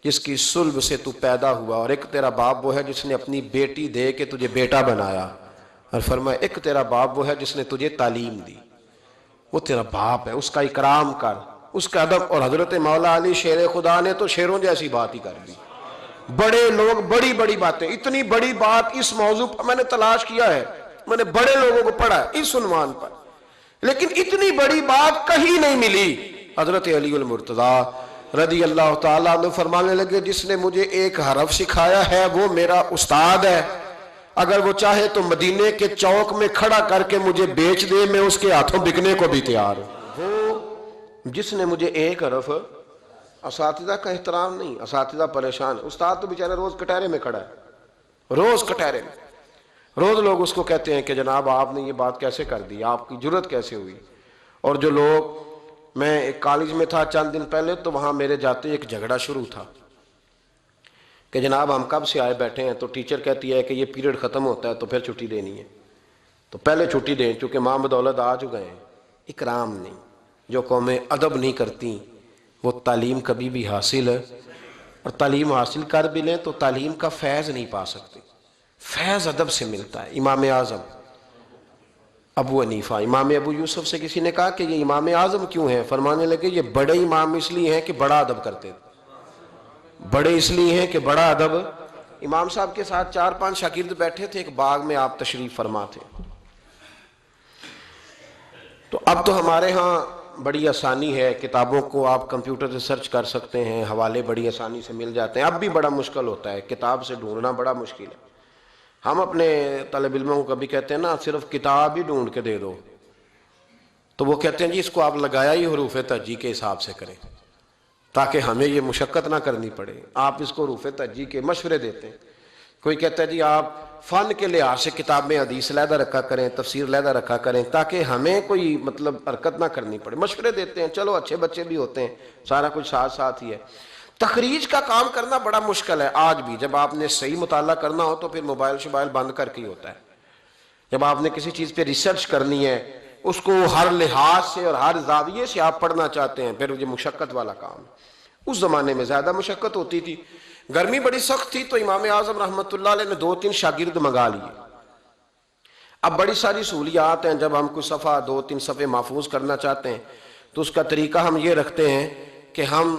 جس کی صلب سے تو پیدا ہوا، اور ایک تیرا باپ وہ ہے جس نے اپنی بیٹی دے کے تجھے بیٹا بنایا، اور فرمایا ایک تیرا باپ وہ ہے جس نے تجھے تعلیم دی. وہ تیرا باپ ہے، اس کا اکرام کر، اس کا ادب. اور حضرت مولا علی شیر خدا نے تو شیروں جیسی بات ہی کر دی. بڑے لوگ بڑی بڑی باتیں، اتنی بڑی بات اس موضوع پر میں نے تلاش کیا ہے، میں نے بڑے لوگوں کو پڑھا ہے اس عنوان پر، لیکن اتنی بڑی بات کہیں نہیں ملی. حضرت علی المرتضیٰ رضی اللہ تعالیٰ عنہ فرمانے لگے جس نے مجھے ایک حرف سکھایا ہے وہ میرا استاد ہے، اگر وہ چاہے تو مدینے کے چوک میں کھڑا کر کے مجھے بیچ دے، میں اس کے ہاتھوں بکنے کو بھی تیار ہوں. وہ جس نے مجھے ایک حرف، اساتذہ کا احترام نہیں، اساتذہ پریشان، استاد تو بیچارہ روز کٹہرے میں کھڑا ہے، روز کٹہرے میں، روز لوگ اس کو کہتے ہیں کہ جناب آپ نے یہ بات کیسے کر دی، آپ کی جرت کیسے ہوئی. اور جو لوگ، میں ایک کالج میں تھا چند دن پہلے، تو وہاں میرے جاتے ایک جھگڑا شروع تھا کہ جناب ہم کب سے آئے بیٹھے ہیں، تو ٹیچر کہتی ہے کہ یہ پیریڈ ختم ہوتا ہے تو پھر چھٹی دینی ہے، تو پہلے چھٹی دیں چونکہ ماں بدولت آ چکے ہیں. اکرام نہیں. جو قومیں ادب نہیں کرتی وہ تعلیم کبھی بھی حاصل ہے، اور تعلیم حاصل کر بھی لیں تو تعلیم کا فیض نہیں پا سکتے. فیض ادب سے ملتا ہے. امام اعظم ابو حنیفہ، امام ابو یوسف سے کسی نے کہا کہ یہ امام اعظم کیوں ہیں؟ فرمانے لگے یہ بڑے امام اس لیے ہیں کہ بڑا ادب کرتے تھے، بڑے اس لیے ہیں کہ بڑا ادب. امام صاحب کے ساتھ 4-5 شاگرد بیٹھے تھے، ایک باغ میں آپ تشریف فرما تھے. تو اب تو ہمارے ہاں بڑی آسانی ہے، کتابوں کو آپ کمپیوٹر سے سرچ کر سکتے ہیں، حوالے بڑی آسانی سے مل جاتے ہیں. اب بھی بڑا مشکل ہوتا ہے، کتاب سے ڈھونڈنا بڑا مشکل ہے. ہم اپنے طالب علموں کو کبھی کہتے ہیں نا صرف کتاب ہی ڈھونڈ کے دے دو، تو وہ کہتے ہیں جی اس کو آپ لگایا ہی حروف ترجیح کے حساب سے کریں تاکہ ہمیں یہ مشقت نہ کرنی پڑے. آپ اس کو حروف ترجیح کے مشورے دیتے ہیں. کوئی کہتا ہے جی آپ فن کے لحاظ سے کتابیں حدیث علیحدہ رکھا کریں، تفسیر علیحدہ رکھا کریں تاکہ ہمیں کوئی حرکت نہ کرنی پڑے. مشورے دیتے ہیں، چلو اچھے بچے بھی ہوتے ہیں، سارا کچھ ساتھ ساتھ ہی ہے. تخریج کا کام کرنا بڑا مشکل ہے آج بھی. جب آپ نے صحیح مطالعہ کرنا ہو تو پھر موبائل شبائل بند کر کے ہی ہوتا ہے. جب آپ نے کسی چیز پہ ریسرچ کرنی ہے، اس کو ہر لحاظ سے اور ہر زاویے سے آپ پڑھنا چاہتے ہیں، پھر یہ مشقت والا کام ہے. اس زمانے میں زیادہ مشقت ہوتی تھی، گرمی بڑی سخت تھی، تو امام اعظم رحمۃ اللہ علیہ نے 2-3 شاگرد منگا لیے. اب بڑی ساری سہولیات ہیں، جب ہم کوئی صفحہ 2-3 صفحے محفوظ کرنا چاہتے ہیں تو اس کا طریقہ ہم یہ رکھتے ہیں کہ ہم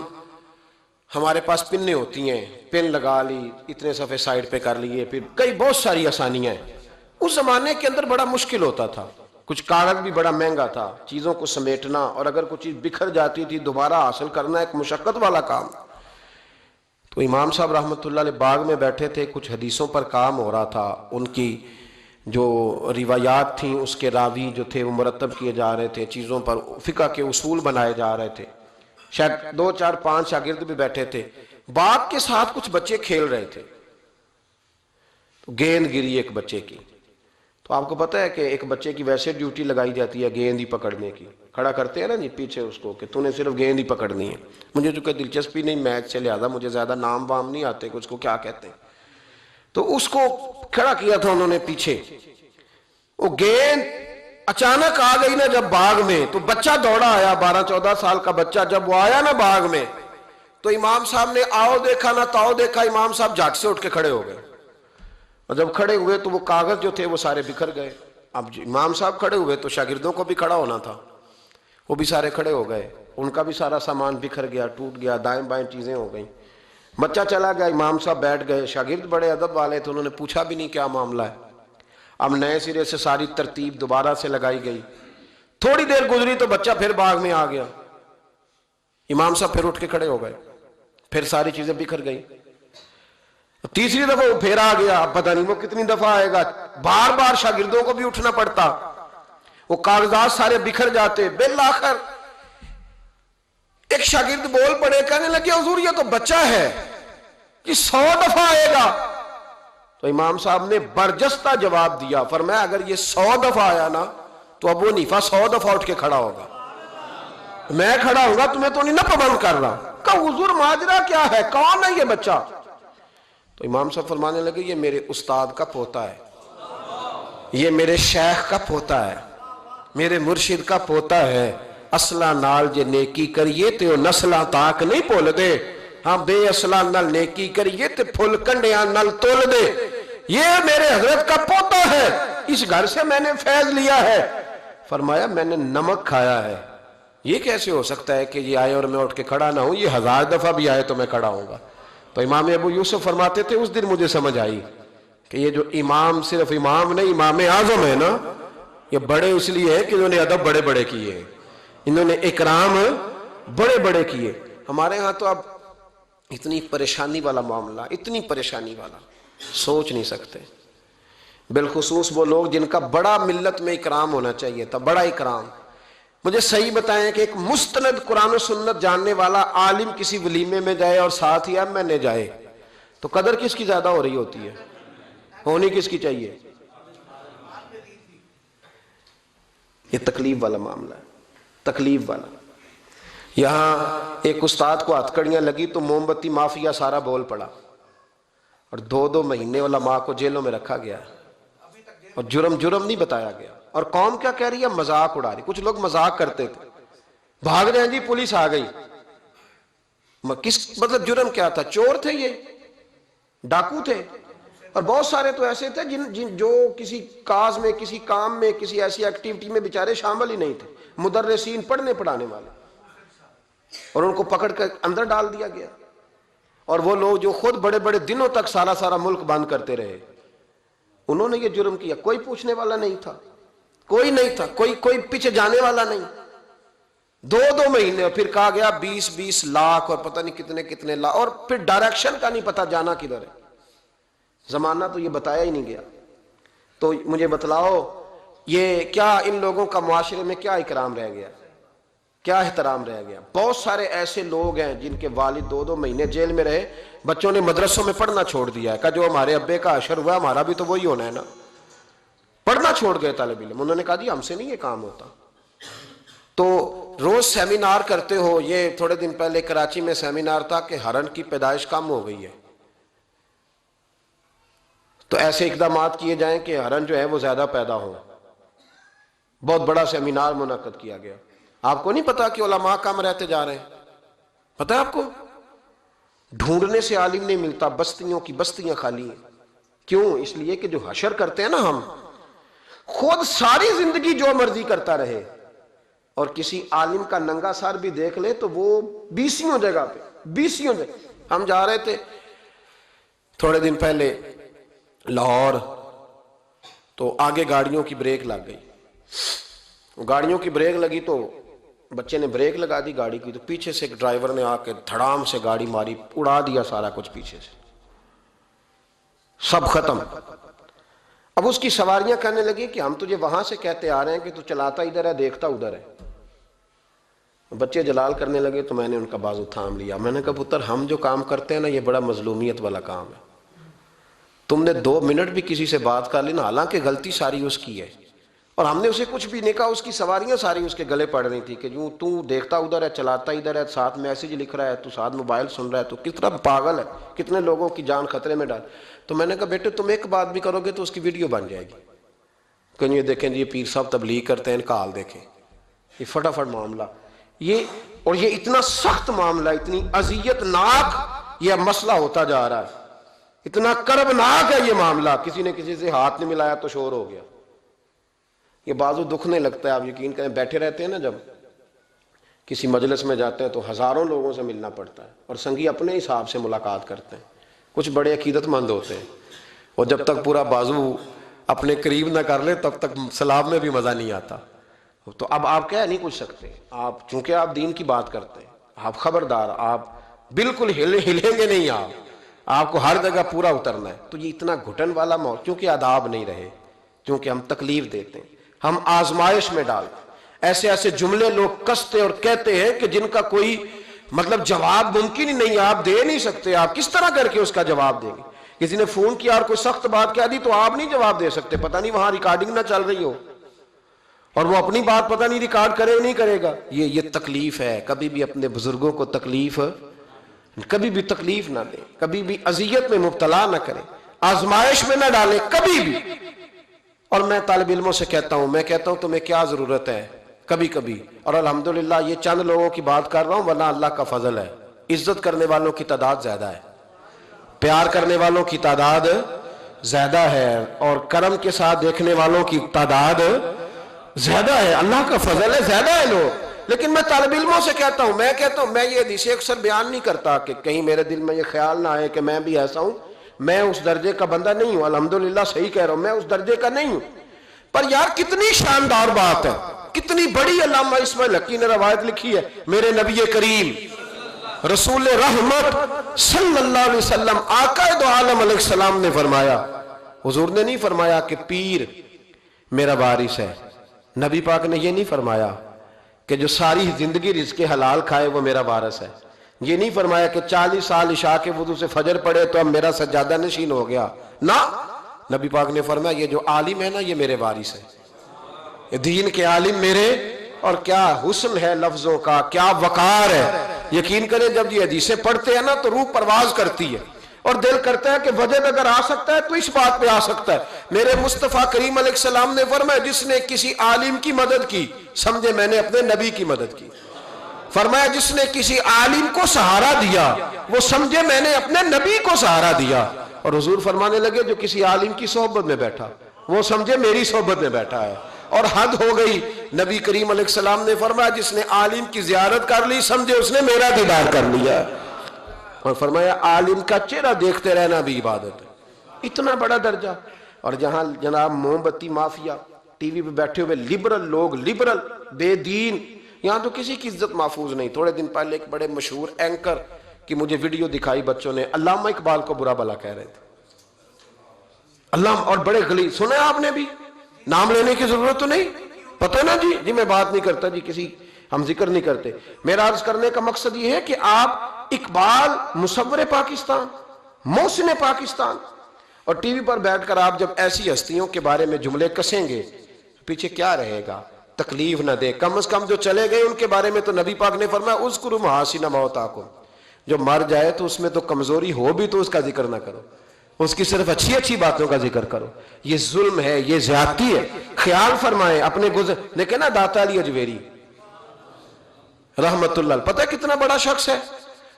ہمارے پاس پنیں ہوتی ہیں، پن لگا لی، اتنے صفحے سائڈ پہ کر لیے، پھر کئی بہت ساری آسانیاں ہیں۔ اس زمانے کے اندر بڑا مشکل ہوتا تھا، کچھ کاغذ بھی بڑا مہنگا تھا، چیزوں کو سمیٹنا، اور اگر کوئی چیز بکھر جاتی تھی دوبارہ حاصل کرنا ایک مشقت والا کام۔ تو امام صاحب رحمۃ اللہ علیہ باغ میں بیٹھے تھے، کچھ حدیثوں پر کام ہو رہا تھا، ان کی جو روایات تھیں اس کے راوی جو تھے وہ مرتب کیے جا رہے تھے، چیزوں پر فقہ کے اصول بنائے جا رہے تھے، شاید 2 4 5 شاگرد بھی بیٹھے تھے، باغ کے ساتھ کچھ بچے کھیل رہے تھے، گیند گری ایک بچے کی۔ تو آپ کو پتہ ہے کہ ایک بچے کی ویسے ڈیوٹی لگائی جاتی ہے گیند ہی پکڑنے کی، کھڑا کرتے ہیں نا جی پیچھے اس کو کہ تو نے صرف گیند ہی پکڑنی ہے۔ مجھے چونکہ دلچسپی نہیں میچ سے، لہٰذا مجھے زیادہ نام وام نہیں آتے کہ اس کو کیا کہتے ہیں، تو اس کو کھڑا کیا تھا انہوں نے پیچھے۔ وہ گیند اچانک آ گئی نا جب باغ میں، تو بچہ دوڑا آیا، 12 14 سال کا بچہ، جب وہ آیا نا باغ میں تو امام صاحب نے آؤ دیکھا نہ تاؤ دیکھا، امام صاحب جھٹ سے اٹھ کے کھڑے ہو گئے، اور جب کھڑے ہوئے تو وہ کاغذ جو تھے وہ سارے بکھر گئے۔ اب امام صاحب کھڑے ہوئے تو شاگردوں کو بھی کھڑا ہونا تھا، وہ بھی سارے کھڑے ہو گئے، ان کا بھی سارا سامان بکھر گیا، ٹوٹ گیا، دائیں بائیں چیزیں ہو گئیں، بچہ چلا گیا، امام صاحب بیٹھ گئے، شاگرد بڑے ادب والے تھے، انہوں نے پوچھا بھی نہیں کیا معاملہ ہے۔ اب نئے سرے سے ساری ترتیب دوبارہ سے لگائی گئی، تھوڑی دیر گزری تو بچہ پھر باغ میں آ گیا، امام صاحب پھر اٹھ کے کھڑے ہو گئے، پھر ساری چیزیں بکھر گئی، تیسری دفعہ وہ پھر آ گیا، اب پتہ نہیں وہ کتنی دفعہ آئے گا، بار بار شاگردوں کو بھی اٹھنا پڑتا، وہ کاغذات سارے بکھر جاتے۔ بالآخر ایک شاگرد بول پڑے، کہنے لگے حضور یہ تو بچہ ہے، یہ 100 دفعہ آئے گا۔ تو امام صاحب نے برجستہ جواب دیا، فرمایا اگر یہ 100 دفعہ آیا نا تو ابو حنیفہ 100 دفعہ اٹھ کے کھڑا ہوگا، میں کھڑا ہوں گا، تمہیں تو نہیں نہ پابند کر رہا۔ کہا حضور ماجرا کیا ہے، کون ہے یہ بچہ؟ تو امام صاحب فرمانے لگے یہ میرے استاد کا پوتا ہے، یہ میرے شیخ کا پوتا ہے، میرے مرشد کا پوتا ہے، اصلہ نال جے نیکی کریے تے وہ نسلہ تاک نہیں پول دے، ہاں بے اصلہ نال نیکی کریے تے پھل کنڈیاں نال تول دے، یہ میرے حضرت کا پوتا ہے، اس گھر سے میں نے فیض لیا ہے۔ فرمایا میں نے نمک کھایا ہے، یہ کیسے ہو سکتا ہے کہ یہ آئے اور میں اٹھ کے کھڑا نہ ہوں، یہ 1000 دفعہ بھی آئے تو میں کھڑا ہوں گا۔ تو امام ابو یوسف فرماتے تھے اس دن مجھے سمجھ آئی کہ یہ جو امام صرف امام نہیں، امام اعظم ہے نا، یہ بڑے اس لیے ہے کہ انہوں نے ادب بڑے بڑے کیے ہیں، انہوں نے اکرام بڑے بڑے کیے۔ ہمارے ہاں تو اب اتنی پریشانی والا معاملہ، اتنی پریشانی والا سوچ نہیں سکتے، بالخصوص وہ لوگ جن کا بڑا ملت میں اکرام ہونا چاہیے تھا، بڑا اکرام۔ مجھے صحیح بتائیں کہ ایک مستند قرآن و سنت جاننے والا عالم کسی ولیمے میں جائے اور ساتھ ہی ایم این اے جائے تو قدر کس کی زیادہ ہو رہی ہوتی ہے، ہونی کس کی چاہیے؟ یہ تکلیف والا معاملہ ہے، تکلیف والا۔ یہاں ایک استاد کو ہتھکڑیاں لگی تو موم بتی مافیا سارا بول پڑا، اور 2 مہینے علماء کو جیلوں میں رکھا گیا، اور جرم نہیں بتایا گیا، اور قوم کیا کہہ رہی ہے؟ مذاق اڑا رہی۔ کچھ لوگ مذاق کرتے تھے، بھاگ رہے ہیں جی پولیس آ گئی، کس مطلب جرم کیا تھا؟ چور تھے، یہ ڈاکو تھے، اور بہت سارے تو ایسے تھے جو کسی کاز میں، کسی کام میں، کسی ایسی ایکٹیویٹی میں بیچارے شامل ہی نہیں تھے، مدرسین پڑھنے پڑھانے والے، اور ان کو پکڑ کر اندر ڈال دیا گیا۔ اور وہ لوگ جو خود بڑے بڑے دنوں تک سارا ملک بند کرتے رہے، انہوں نے یہ جرم کیا، کوئی پوچھنے والا نہیں تھا، کوئی نہیں تھا، کوئی پیچھے جانے والا نہیں۔ 2 مہینے، اور پھر کہا گیا 20 لاکھ اور پتہ نہیں کتنے لاکھ، اور پھر ڈائریکشن کا نہیں پتا جانا کدھر ہے، زمانہ تو یہ بتایا ہی نہیں گیا۔ تو مجھے بتلاؤ یہ کیا ان لوگوں کا معاشرے میں کیا اکرام رہ گیا، کیا احترام رہ گیا؟ بہت سارے ایسے لوگ ہیں جن کے والد 2 مہینے جیل میں رہے، بچوں نے مدرسوں میں پڑھنا چھوڑ دیا ہے، کہ جو ہمارے ابے کا حشر ہوا ہمارا بھی تو وہی ہونا ہے نا، پڑھنا چھوڑ گئے طالب علم، انہوں نے کہا جی ہم سے نہیں یہ کام ہوتا۔ تو روز سیمینار کرتے ہو، یہ تھوڑے دن پہلے کراچی میں سیمینار تھا کہ ہرن کی پیدائش کم ہو گئی ہے، تو ایسے اقدامات کیے جائیں کہ ہرن جو ہے وہ زیادہ پیدا ہو، بہت بڑا سیمینار منعقد کیا گیا۔ آپ کو نہیں پتا کہ علماء کم رہتے جا رہے ہیں؟ پتا ہے آپ کو؟ ڈھونڈنے سے عالم نہیں ملتا، بستیوں کی بستیاں خالی ہیں۔ کیوں؟ اس لیے کہ جو حشر کرتے ہیں نا ہم، خود ساری زندگی جو مرضی کرتا رہے، اور کسی عالم کا ننگا سر بھی دیکھ لے تو وہ 20ویں جگہ پہ 20 سے ہم جا رہے تھے تھوڑے دن پہلے لاہور، تو آگے گاڑیوں کی بریک لگ گئی، گاڑیوں کی بریک لگی تو بچے نے بریک لگا دی گاڑی کی، تو پیچھے سے ایک ڈرائیور نے آ کے دھڑام سے گاڑی ماری، اڑا دیا سارا کچھ پیچھے سے، سب ختم۔ اب اس کی سواریاں کہنے لگی کہ ہم تجھے وہاں سے کہتے آ رہے ہیں کہ تو چلاتا ادھر ہے دیکھتا ادھر ہے۔ بچے جلال کرنے لگے تو میں نے ان کا بازو تھام لیا، میں نے کہا پتر ہم جو کام کرتے ہیں نا یہ بڑا مظلومیت والا کام ہے، تم نے 2 منٹ بھی کسی سے بات کر لی نا، حالانکہ غلطی ساری اس کی ہے، اور ہم نے اسے کچھ بھی نہیں کہا، اس کی سواریاں ساری اس کے گلے پڑ رہی تھی کہ یوں تو دیکھتا ادھر ہے چلاتا ادھر ہے، ساتھ میسج لکھ رہا ہے، تو ساتھ موبائل سن رہا ہے، تو کس طرح پاگل ہے، کتنے لوگوں کی جان خطرے میں ڈال۔ تو میں نے کہا بیٹے تم ایک بات بھی کرو گے تو اس کی ویڈیو بن جائے گی کہ یہ دیکھیں جی یہ پیر صاحب تبلیغ کرتے ہیں، ان کا حال دیکھیں، یہ فٹافٹ معاملہ، یہ اور یہ اتنا سخت معاملہ، اتنی اذیت ناک یہ مسئلہ ہوتا جا رہا ہے، اتنا کربناک ہے یہ معاملہ، کسی نے کسی سے ہاتھ نہیں ملایا تو شور ہو گیا، یہ بازو دکھنے لگتا ہے۔ آپ یقین کریں بیٹھے رہتے ہیں نا، جب کسی مجلس میں جاتے ہیں تو ہزاروں لوگوں سے ملنا پڑتا ہے، اور سنگی اپنے حساب سے ملاقات کرتے ہیں، کچھ بڑے عقیدت مند ہوتے ہیں، اور جب تک پورا بازو اپنے قریب نہ کر لے تب تک سلام میں بھی مزہ نہیں آتا۔ تو اب آپ کہہ نہیں کچھ سکتے، آپ چونکہ آپ دین کی بات کرتے ہیں، آپ خبردار، آپ بالکل ہلیں گے نہیں، آپ کو ہر جگہ پورا اترنا ہے۔ تو یہ اتنا گھٹن والا موضوع، کیونکہ آداب نہیں رہے، کیونکہ ہم تکلیف دیتے ہیں، ہم آزمائش میں ڈالتے ہیں، ایسے ایسے جملے لوگ کستے اور کہتے ہیں کہ جن کا کوئی مطلب جواب ممکن ہی نہیں، آپ دے نہیں سکتے، آپ کس طرح کر کے اس کا جواب دیں گے؟ کسی نے فون کیا اور کوئی سخت بات کہہ دی تو آپ نہیں جواب دے سکتے، پتہ نہیں وہاں ریکارڈنگ نہ چل رہی ہو اور وہ اپنی بات پتہ نہیں ریکارڈ کرے نہیں کرے گا۔ یہ تکلیف ہے، کبھی بھی اپنے بزرگوں کو تکلیف، کبھی بھی تکلیف نہ دیں، کبھی بھی اذیت میں مبتلا نہ کریں، آزمائش میں نہ ڈالیں کبھی بھی۔ اور میں طالب علموں سے کہتا ہوں، میں کہتا ہوں تمہیں کیا ضرورت ہے کبھی کبھی، اور الحمدللہ یہ چند لوگوں کی بات کر رہا ہوں ورنہ اللہ کا فضل ہے، عزت کرنے والوں کی تعداد زیادہ ہے، پیار کرنے والوں کی تعداد زیادہ ہے، اور کرم کے ساتھ دیکھنے والوں کی تعداد زیادہ ہے، اللہ کا فضل ہے، زیادہ ہے لوگ۔ لیکن میں طالب علموں سے کہتا ہوں، میں یہ حدیثیں اکثر بیان نہیں کرتا کہ کہیں میرے دل میں یہ خیال نہ آئے کہ میں بھی ایسا ہوں، میں اس درجے کا بندہ نہیں ہوں، الحمدللہ صحیح کہہ رہا ہوں، میں اس درجے کا نہیں ہوں، پر یار کتنی شاندار بات ہے، کتنی بڑی علامہ اسماعیل حقی نے روایت لکھی ہے، میرے نبی کریم رسول رحمت صلی اللہ علیہ وسلم آقا دو عالم علیہ السلام نے فرمایا، حضور نے نہیں فرمایا کہ پیر میرا وارث ہے، نبی پاک نے یہ نہیں فرمایا کہ جو ساری زندگی رزق حلال کھائے وہ میرا وارث ہے، یہ نہیں فرمایا کہ 40 سال عشاء کے وضو سے فجر پڑے تو اب میرا سجادہ نشین ہو گیا، نہ، نبی پاک نے فرمایا یہ جو عالم ہے نا یہ میرے وارث ہے، یہ دین کے عالم میرے، اور کیا حسن ہے لفظوں کا، کیا وقار ہے۔ یقین کریں جب یہ حدیثیں پڑھتے ہیں نا تو روح پرواز کرتی ہے، اور دل کرتا ہے کہ وجد اگر آ سکتا ہے تو اس بات پہ آ سکتا ہے۔ میرے مصطفیٰ کریم علیہ السلام نے فرمایا جس نے کسی عالم کی مدد کی سمجھے میں نے اپنے نبی کی مدد کی، فرمایا جس نے کسی عالم کو سہارا دیا وہ سمجھے میں نے اپنے نبی کو سہارا دیا، اور حضور فرمانے لگے جو کسی عالم کی صحبت میں بیٹھا وہ سمجھے میری صحبت میں بیٹھا ہے، اور حد ہو گئی، نبی کریم علیہ السلام نے فرمایا جس نے عالم کی زیارت کر لی سمجھے اس نے میرا دیدار کر لیا، اور فرمایا عالم کا چہرہ دیکھتے رہنا بھی عبادت ہے، اتنا بڑا درجہ۔ اور جہاں جناب موم بتی مافیا ٹی وی پہ بیٹھے ہوئے لبرل لوگ، لبرل بے دین، یہاں تو کسی کی عزت محفوظ نہیں۔ تھوڑے دن پہلے ایک بڑے مشہور اینکر کی مجھے ویڈیو دکھائی بچوں نے، علامہ اقبال کو برا بھلا کہہ رہے تھے، علامہ، اور بڑے غلیظ، سنا آپ نے بھی، نام لینے کی ضرورت تو نہیں، پتہ نا جی میں بات نہیں کرتا جی، کسی ہم ذکر نہیں کرتے، میرا عرض کرنے کا مقصد یہ ہے کہ آپ اقبال مصور پاکستان، محسن پاکستان، اور ٹی وی پر بیٹھ کر آپ جب ایسی ہستیوں کے بارے میں جملے کسیں گے پیچھے کیا رہے گا؟ تکلیف نہ دے، کم از کم جو چلے گئے ان کے بارے میں تو نبی پاک نے فرمایا اذکروا محاسن موتاکم، جو مر جائے تو اس میں تو کمزوری ہو بھی تو اس کا ذکر نہ کرو، اس کی صرف اچھی اچھی باتوں کا ذکر کرو، یہ ظلم ہے، یہ زیادتی ہے۔ خیال فرمائیں اپنے گزر، دیکھیں نا داتا علی اجویری رحمت اللہ، پتہ ہے کتنا بڑا شخص ہے،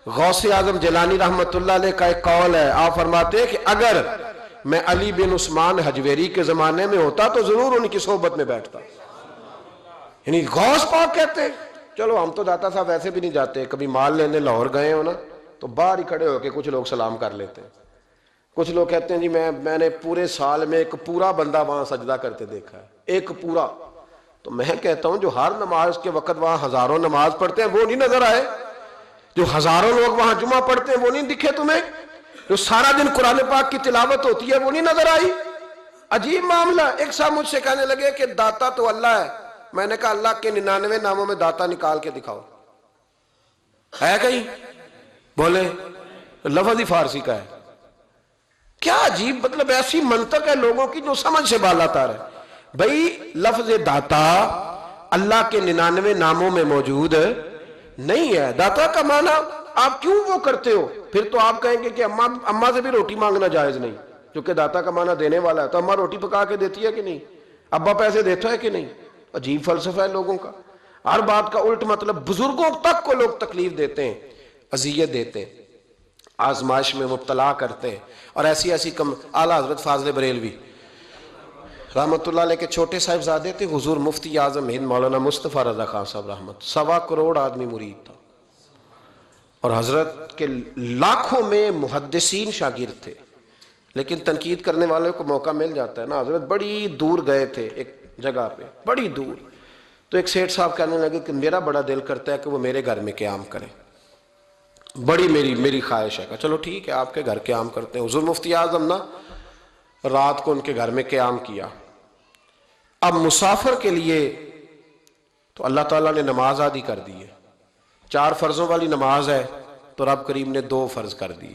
غوث اعظم جیلانی رحمت اللہ علیہ کا ایک قول ہے، آپ فرماتے ہیں کہ اگر میں علی بن عثمان حجویری کے زمانے میں ہوتا تو ضرور ان کی صحبت میں بیٹھتا، یعنی غوث پاک کہتے ہیں۔ چلو ہم تو داتا صاحب ایسے بھی نہیں جاتے، کبھی مال لینے لاہور گئے ہو نا تو باہر ہی کھڑے ہو کے کچھ لوگ سلام کر لیتے ہیں. کچھ لوگ کہتے ہیں جی میں نے پورے سال میں ایک پورا بندہ وہاں سجدہ کرتے دیکھا ہے, ایک پورا. تو میں کہتا ہوں جو ہر نماز کے وقت وہاں ہزاروں نماز پڑھتے ہیں وہ نہیں نظر آئے؟ جو ہزاروں لوگ وہاں جمعہ پڑھتے ہیں وہ نہیں دکھے تمہیں؟ جو سارا دن قرآن پاک کی تلاوت ہوتی ہے وہ نہیں نظر آئی؟ عجیب معاملہ. ایک صاحب مجھ سے کہنے لگے کہ داتا تو اللہ ہے. میں نے کہا اللہ کے 99 ناموں میں داتا نکال کے دکھاؤ, ہے کہیں؟ بولے لفظ ہی فارسی کا ہے. کیا عجیب, مطلب ایسی منطق ہے لوگوں کی جو سمجھ سے بالا تار ہے. بھئی لفظ داتا اللہ کے 99 ناموں میں موجود نہیں ہے. داتا کا معنی آپ کیوں وہ کرتے ہو؟ پھر تو آپ کہیں گے کہ اماں سے بھی روٹی مانگنا جائز نہیں, کیونکہ داتا کا معنی دینے والا ہے. تو اماں روٹی پکا کے دیتی ہے کہ نہیں؟ ابا پیسے دیتا ہے کہ نہیں؟ عجیب فلسفہ ہے لوگوں کا. ہر بات کا الٹ مطلب. بزرگوں تک کو لوگ تکلیف دیتے ہیں, اذیت دیتے ہیں, آزمائش میں مبتلا کرتے ہیں. اور ایسی اعلیٰ حضرت فاضل بریلوی رحمت اللہ علیہ کے چھوٹے صاحبزادے تھے, حضور مفتی اعظم ہند مولانا مصطفیٰ رضا خان صاحب رحمت. 1.25 کروڑ آدمی مرید تھا, اور حضرت کے لاکھوں میں محدثین شاگرد تھے. لیکن تنقید کرنے والوں کو موقع مل جاتا ہے نا. حضرت بڑی دور گئے تھے ایک جگہ پہ, بڑی دور. تو ایک سیٹھ صاحب کہنے لگے کہ میرا بڑا دل کرتا ہے کہ وہ میرے گھر میں قیام کریں, بڑی میری خواہش ہے. کہ چلو ٹھیک ہے آپ کے گھر قیام کرتے ہیں. حضور مفتی اعظم نا رات کو ان کے گھر میں قیام کیا. اب مسافر کے لیے تو اللہ تعالیٰ نے نماز عادی کر دی ہے. 4 فرضوں والی نماز ہے تو رب کریم نے 2 فرض کر دیے.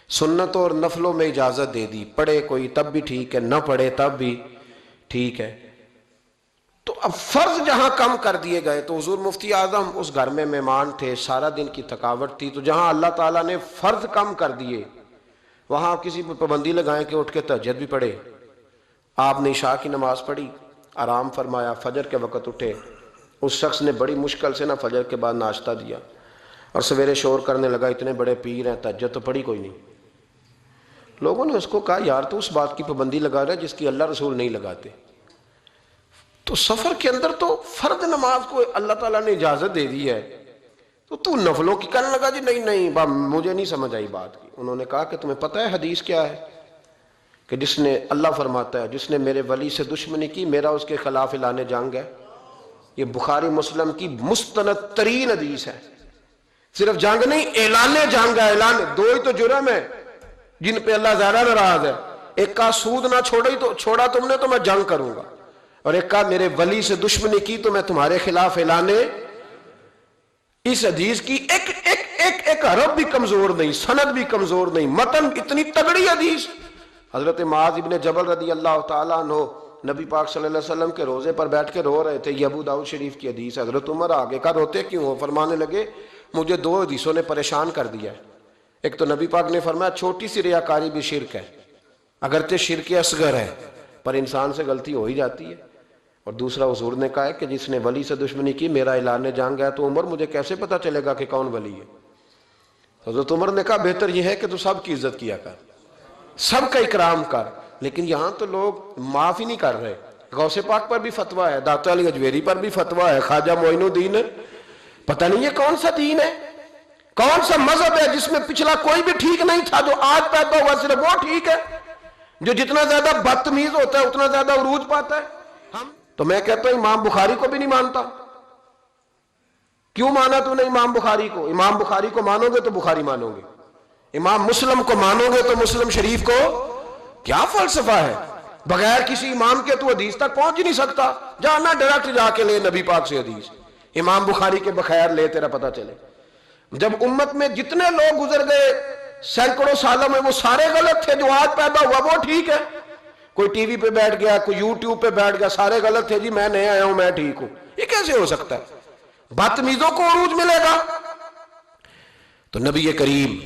سنتوں اور نفلوں میں اجازت دے دی, پڑھے کوئی تب بھی ٹھیک ہے, نہ پڑھے تب بھی ٹھیک ہے. تو اب فرض جہاں کم کر دیے گئے تو حضور مفتی اعظم اس گھر میں مہمان تھے, سارا دن کی تھکاوٹ تھی. تو جہاں اللہ تعالیٰ نے فرض کم کر دیے وہاں آپ کسی پہ پابندی لگائیں کہ اٹھ کے تہجد بھی پڑھے. آپ نے عشاء کی نماز پڑھی, آرام فرمایا, فجر کے وقت اٹھے. اس شخص نے بڑی مشکل سے نا فجر کے بعد ناشتہ دیا, اور سویرے شور کرنے لگا اتنے بڑے پیر ہیں, تہجد تو پڑھی کوئی نہیں. لوگوں نے اس کو کہا یار تو اس بات کی پابندی لگا رہا ہے جس کی اللہ رسول نہیں لگاتے. تو سفر کے اندر تو فرض نماز کو اللہ تعالیٰ نے اجازت دے دی ہے, تو نفلوں کی کہنے لگا جی نہیں مجھے نہیں سمجھ آئی بات کی. انہوں نے کہا کہ تمہیں پتہ ہے حدیث کیا ہے؟ کہ جس نے, اللہ فرماتا ہے جس نے میرے ولی سے دشمنی کی میرا اس کے خلاف اعلان جنگ ہے. یہ بخاری مسلم کی مستند ترین حدیث ہے. صرف جنگ نہیں, اعلان جنگ ہے. اعلان 2 ہی تو جرم ہے جن پہ اللہ زیادہ ناراض ہے. ایک کا سود نہ چھوڑا تم نے تو میں جنگ کروں گا, اور ایک کا میرے ولی سے دشمنی کی تو میں تمہارے خلاف اعلان. اس حدیث کی ایک حرف بھی کمزور نہیں, سند بھی کمزور نہیں, متن اتنی تگڑی حدیث. حضرت معاذ ابن جبل رضی اللہ تعالیٰ عنہ نبی پاک صلی اللہ علیہ وسلم کے روزے پر بیٹھ کے رو رہے تھے. یہ ابو داؤد شریف کی حدیث. حضرت عمر آگے کا روتے کیوں ہو؟ فرمانے لگے مجھے 2 حدیثوں نے پریشان کر دیا ہے. ایک تو نبی پاک نے فرمایا چھوٹی سی ریاکاری بھی شرک ہے, اگرچہ شرک اصغر ہے پر انسان سے غلطی ہو ہی جاتی ہے. اور دوسرا حضور نے کہا ہے کہ جس نے ولی سے دشمنی کی میرا اعلان جنگ ہے. تو عمر مجھے کیسے پتا چلے گا کہ کون ولی ہے؟ حضرت عمر نے کہا بہتر یہ ہے کہ تو سب کی عزت کیا کر, سب کا اکرام کر. لیکن یہاں تو لوگ معاف ہی نہیں کر رہے. غوث پاک پر بھی فتویٰ ہے, داتا علی اجویری پر بھی فتویٰ ہے, خواجہ معین الدین, پتہ نہیں یہ کون سا دین ہے, کون سا مذہب ہے جس میں پچھلا کوئی بھی ٹھیک نہیں تھا, جو آج پیدا ہوا صرف وہ ٹھیک ہے. جو جتنا زیادہ بدتمیز ہوتا ہے اتنا زیادہ عروج پاتا ہے. تو میں کہتا ہوں امام بخاری کو بھی نہیں مانتا. کیوں مانا تو نے امام بخاری کو؟ امام بخاری کو مانو گے تو بخاری مانو گے, امام مسلم کو مانو گے تو مسلم شریف کو. کیا فلسفہ ہے؟ بغیر کسی امام کے تو حدیث تک پہنچ ہی نہیں سکتا. جانا ڈائریکٹ جا کے لے نبی پاک سے حدیث, امام بخاری کے بخیر لے, تیرا پتہ چلے. جب امت میں جتنے لوگ گزر گئے سینکڑوں سالوں میں وہ سارے غلط تھے, جو آج پیدا ہوا وہ ٹھیک ہے. کوئی ٹی وی پہ بیٹھ گیا, کوئی یوٹیوب پہ بیٹھ گیا, سارے غلط تھے جی, میں نیا آیا ہوں, میں ٹھیک ہوں. یہ کیسے ہو سکتا ہے؟ بدتمیزوں کو عروج ملے گا. تو نبی کریم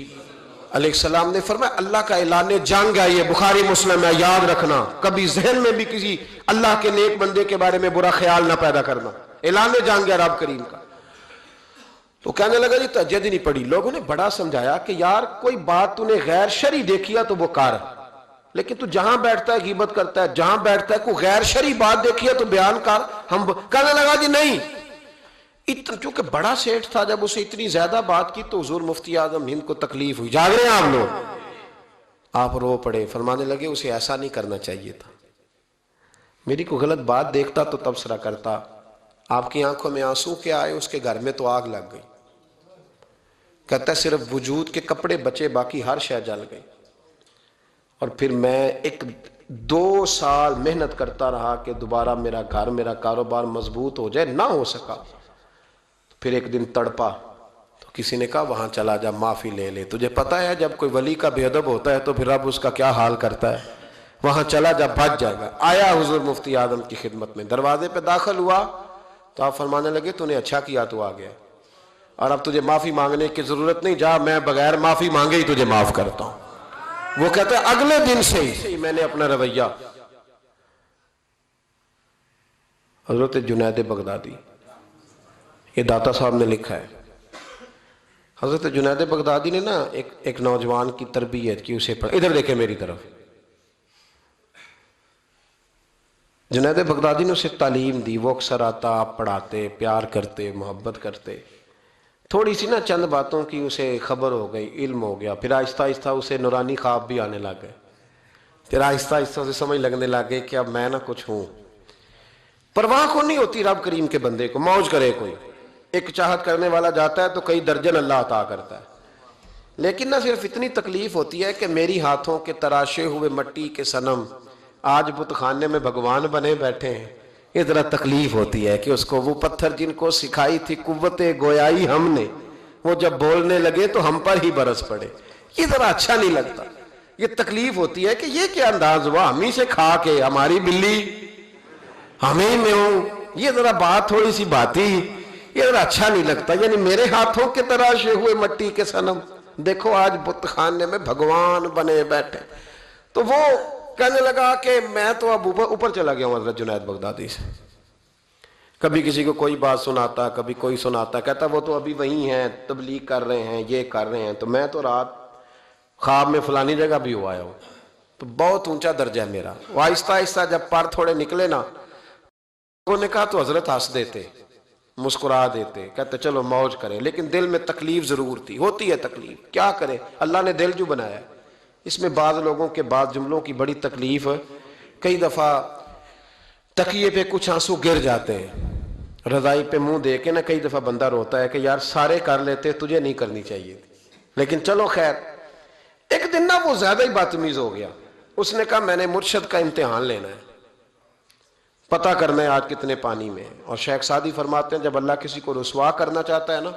علیہ السلام نے فرمایا اللہ کا اعلان جنگ ہے, یہ بخاری مسلم ہے, یاد رکھنا. کبھی ذہن میں بھی کسی اللہ کے نیک بندے کے بارے میں برا خیال نہ پیدا کرنا. اعلان جنگ ہے رب کریم کا. تو کہنے لگا جی تہجد ہی نہیں پڑھی. لوگوں نے بڑا سمجھایا کہ یار کوئی بات تو نے غیر شرعی دیکھی ہے تو وہ کر, لیکن تو جہاں بیٹھتا ہے غیبت کرتا ہے, جہاں بیٹھتا ہے کوئی غیر شرعی بات دیکھی ہے تو بیان کر. ہم کہنے لگا جی نہیں, اتنا چونکہ بڑا سیٹ تھا، جب اسے اتنی زیادہ بات کی تو حضور مفتی اعظم ہند کو تکلیف ہوئی. جاگ رہے ہیں آپ لوگ؟ آپ رو پڑے، فرمانے لگے اسے ایسا نہیں کرنا چاہیے تھا. میری کوئی غلط بات دیکھتا تو تبصرہ کرتا. آپ کی آنکھوں میں آنسو کیا آئے؟ اس کے گھر میں تو آگ لگ گئی. کہتا ہے صرف وجود کے کپڑے بچے، باقی ہر شے جل گئی. اور پھر میں 2 سال محنت کرتا رہا کہ دوبارہ میرا گھر، میرا کاروبار مضبوط ہو جائے، نہ ہو سکا. پھر ایک دن تڑپا تو کسی نے کہا وہاں چلا جا، معافی لے لے. تجھے پتا ہے جب کوئی ولی کا بے ادب ہوتا ہے تو پھر رب اس کا کیا حال کرتا ہے. وہاں چلا جا، بچ جائے گا. آیا حضور مفتی اعظم کی خدمت میں، دروازے پہ داخل ہوا تو آپ فرمانے لگے تو نے اچھا کیا، تو آ گیا، اور اب تجھے معافی مانگنے کی ضرورت نہیں، جا میں بغیر معافی مانگے ہی تجھے معاف کرتا ہوں. وہ کہتے ہیں اگلے دن سے ہی میں نے اپنا رویہ. حضرت جنید بغدادی، یہ داتا صاحب نے لکھا ہے. حضرت جنید بغدادی نے نا ایک نوجوان کی تربیت کی، اسے ادھر دیکھیں میری طرف. جنید بغدادی نے اسے تعلیم دی. وہ اکثر آتا، آپ پڑھاتے، پیار کرتے، محبت کرتے. تھوڑی سی نا چند باتوں کی اسے خبر ہو گئی، علم ہو گیا. پھر آہستہ آہستہ اسے نورانی خواب بھی آنے لگ گئے. پھر آہستہ آہستہ اسے سمجھ لگنے لگے کہ اب میں نہ کچھ ہوں. پرواہ کو نہیں ہوتی رب کریم کے بندے کو، موج کرے کوئی. ایک چاہت کرنے والا جاتا ہے تو کئی درجن اللہ عطا کرتا ہے. لیکن نہ صرف اتنی تکلیف ہوتی ہے کہ میری ہاتھوں کے تراشے ہوئے مٹی کے صنم آج بت خانے میں بھگوان بنے بیٹھے ہیں. یہ ذرا تکلیف ہوتی ہے کہ اس کو وہ پتھر جن کو سکھائی تھی قوت گویائی ہم نے، وہ جب بولنے لگے تو ہم پر ہی برس پڑے. یہ ذرا اچھا نہیں لگتا. یہ تکلیف ہوتی ہے کہ یہ کیا انداز ہوا، ہم ہی سے کھا کے ہماری بلی ہمیں میں ہوں. یہ ذرا بات تھوڑی سی بات ہی، یہ ذرا اچھا نہیں لگتا. یعنی میرے ہاتھوں کے تراشے ہوئے مٹی کے صنم دیکھو آج بت خانے میں بھگوان بنے بیٹھے. تو وہ کہنے لگا کہ میں تو اب اوپر چلا گیا ہوں حضرت جنید بغدادی سے. کبھی کسی کو کوئی بات سناتا، کبھی کوئی سناتا، کہتا وہ تو ابھی وہی ہیں، تبلیغ کر رہے ہیں، یہ کر رہے ہیں، تو میں تو رات خواب میں فلانی جگہ بھی ہوا ہوں. تو بہت اونچا درجہ ہے میرا. وہ آہستہ آہستہ جب پر تھوڑے نکلے نا، انہوں نے کہا تو حضرت ہنس دیتے، مسکرا دیتے، کہتے چلو موج کریں. لیکن دل میں تکلیف ضرور تھی. ہوتی ہے تکلیف، کیا کرے، اللہ نے دل جو بنایا ہے. اس میں بعض لوگوں کے بعض جملوں کی بڑی تکلیف. کئی دفعہ تکیے پہ کچھ آنسو گر جاتے ہیں، رضائی پہ منہ دے کے نا کئی دفعہ بندہ روتا ہے کہ یار سارے کر لیتے، تجھے نہیں کرنی چاہیے تھی. لیکن چلو خیر. ایک دن نا وہ زیادہ ہی بدتمیز ہو گیا. اس نے کہا میں نے مرشد کا امتحان لینا ہے، پتہ کرنا ہے آج کتنے پانی میں. اور شیخ سعدی فرماتے ہیں جب اللہ کسی کو رسوا کرنا چاہتا ہے نا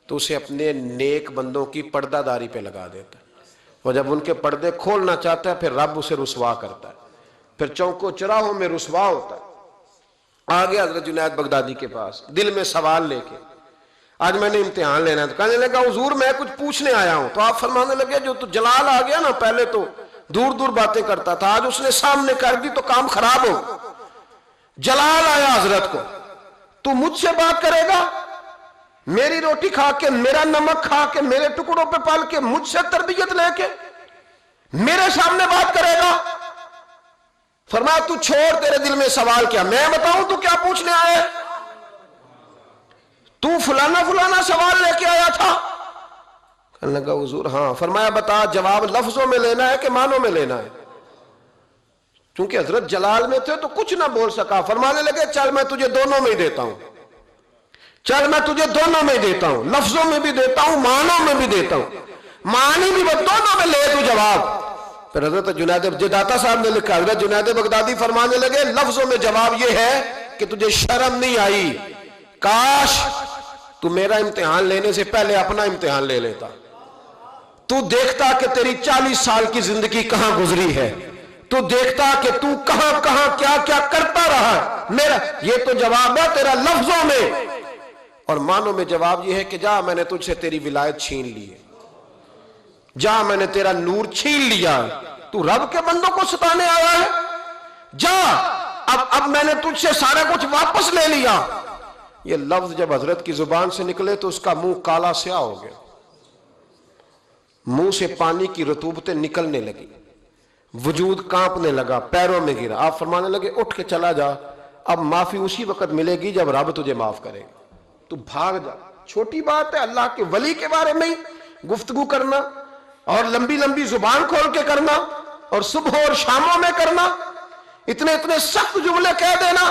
تو اسے اپنے نیک بندوں کی پردہ داری پہ لگا دیتا ہے، اور جب ان کے پردے کھولنا چاہتا ہے پھر رب اسے رسوا کرتا ہے. پھر چوکوں چراہوں میں رسوا ہوتا ہے. آگے حضرت جنید بغدادی کے پاس دل میں سوال لے کے، آج میں نے امتحان لینا ہے. تو کہنے لگا حضور میں کچھ پوچھنے آیا ہوں. تو آپ فرمانے لگے جو تو جلال آ گیا نا، پہلے تو دور دور باتیں کرتا تھا، آج اس نے سامنے کر دی تو کام خراب ہو. جلال آیا حضرت کو، تو مجھ سے بات کرے گا، میری روٹی کھا کے، میرا نمک کھا کے، میرے ٹکڑوں پہ پال کے، مجھ سے تربیت لے کے میرے سامنے بات کرے گا. فرمایا تو چھوڑ، تیرے دل میں سوال کیا، میں بتاؤں تو کیا پوچھنے آئے؟ تو فلانا فلانا سوال لے کے آیا تھا. کہنے لگا حضور ہاں. فرمایا بتا جواب لفظوں میں لینا ہے کہ معنوں میں لینا ہے؟ چونکہ حضرت جلال میں تھے تو کچھ نہ بول سکا. فرمانے لگے چل میں تجھے دونوں میں ہی دیتا ہوں، چل میں تجھے دونوں میں دیتا ہوں، لفظوں میں بھی دیتا ہوں، معنوں میں بھی دیتا ہوں. معنی بھی دونوں میں لے تو جواب. پھر حضرت جنید داتا صاحب نے لکھا، حضرت جنید بغدادی فرمانے لگے لفظوں میں جواب یہ ہے کہ تجھے شرم نہیں آئی، کاش تو میرا امتحان لینے سے پہلے اپنا امتحان لے لیتا. تو دیکھتا کہ تیری 40 سال کی زندگی کہاں گزری ہے، تو دیکھتا کہ تو کہاں کہاں کیا کیا کرتا رہا ہے. میرا یہ تو جواب ہے تیرا لفظوں میں، اور معنوں میں جواب یہ ہے کہ جا میں نے تجھ سے تیری ولایت چھین لی ہے، جا میں نے تیرا نور چھین لیا، تو رب کے بندوں کو ستانے آیا ہے، جا اب میں نے تجھ سے سارا کچھ واپس لے لیا. یہ لفظ جب حضرت کی زبان سے نکلے تو اس کا منہ کالا سیاہ ہو گیا، منہ سے پانی کی رطوبتیں نکلنے لگی، وجود کانپنے لگا، پیروں میں گرا. آپ فرمانے لگے اٹھ کے چلا جا، اب معافی اسی وقت ملے گی جب رب تجھے معاف کرے گا. تو بھاگ جا. چھوٹی بات ہے اللہ کے ولی کے بارے میں گفتگو کرنا اور لمبی لمبی زبان کھول کے کرنا اور صبح اور شاموں میں کرنا, اتنے اتنے سخت جملے کہہ دینا.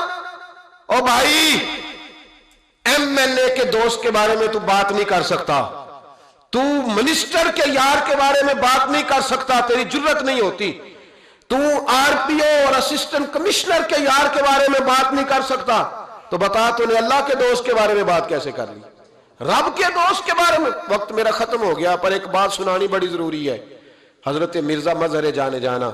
او بھائی, ایم ایل اے کے دوست کے بارے میں تو بات نہیں کر سکتا, تو منسٹر کے یار کے بارے میں بات نہیں کر سکتا, تیری جرت نہیں ہوتی. تو آر پی او اور اسسٹنٹ کمشنر کے یار کے بارے میں بات نہیں کر سکتا, تو بتا تو نے اللہ کے دوست کے بارے میں بات کیسے کر لی, رب کے دوست کے بارے میں. وقت میرا ختم ہو گیا, پر ایک بات سنانی بڑی ضروری ہے. حضرت مرزا مظہر جانے جانا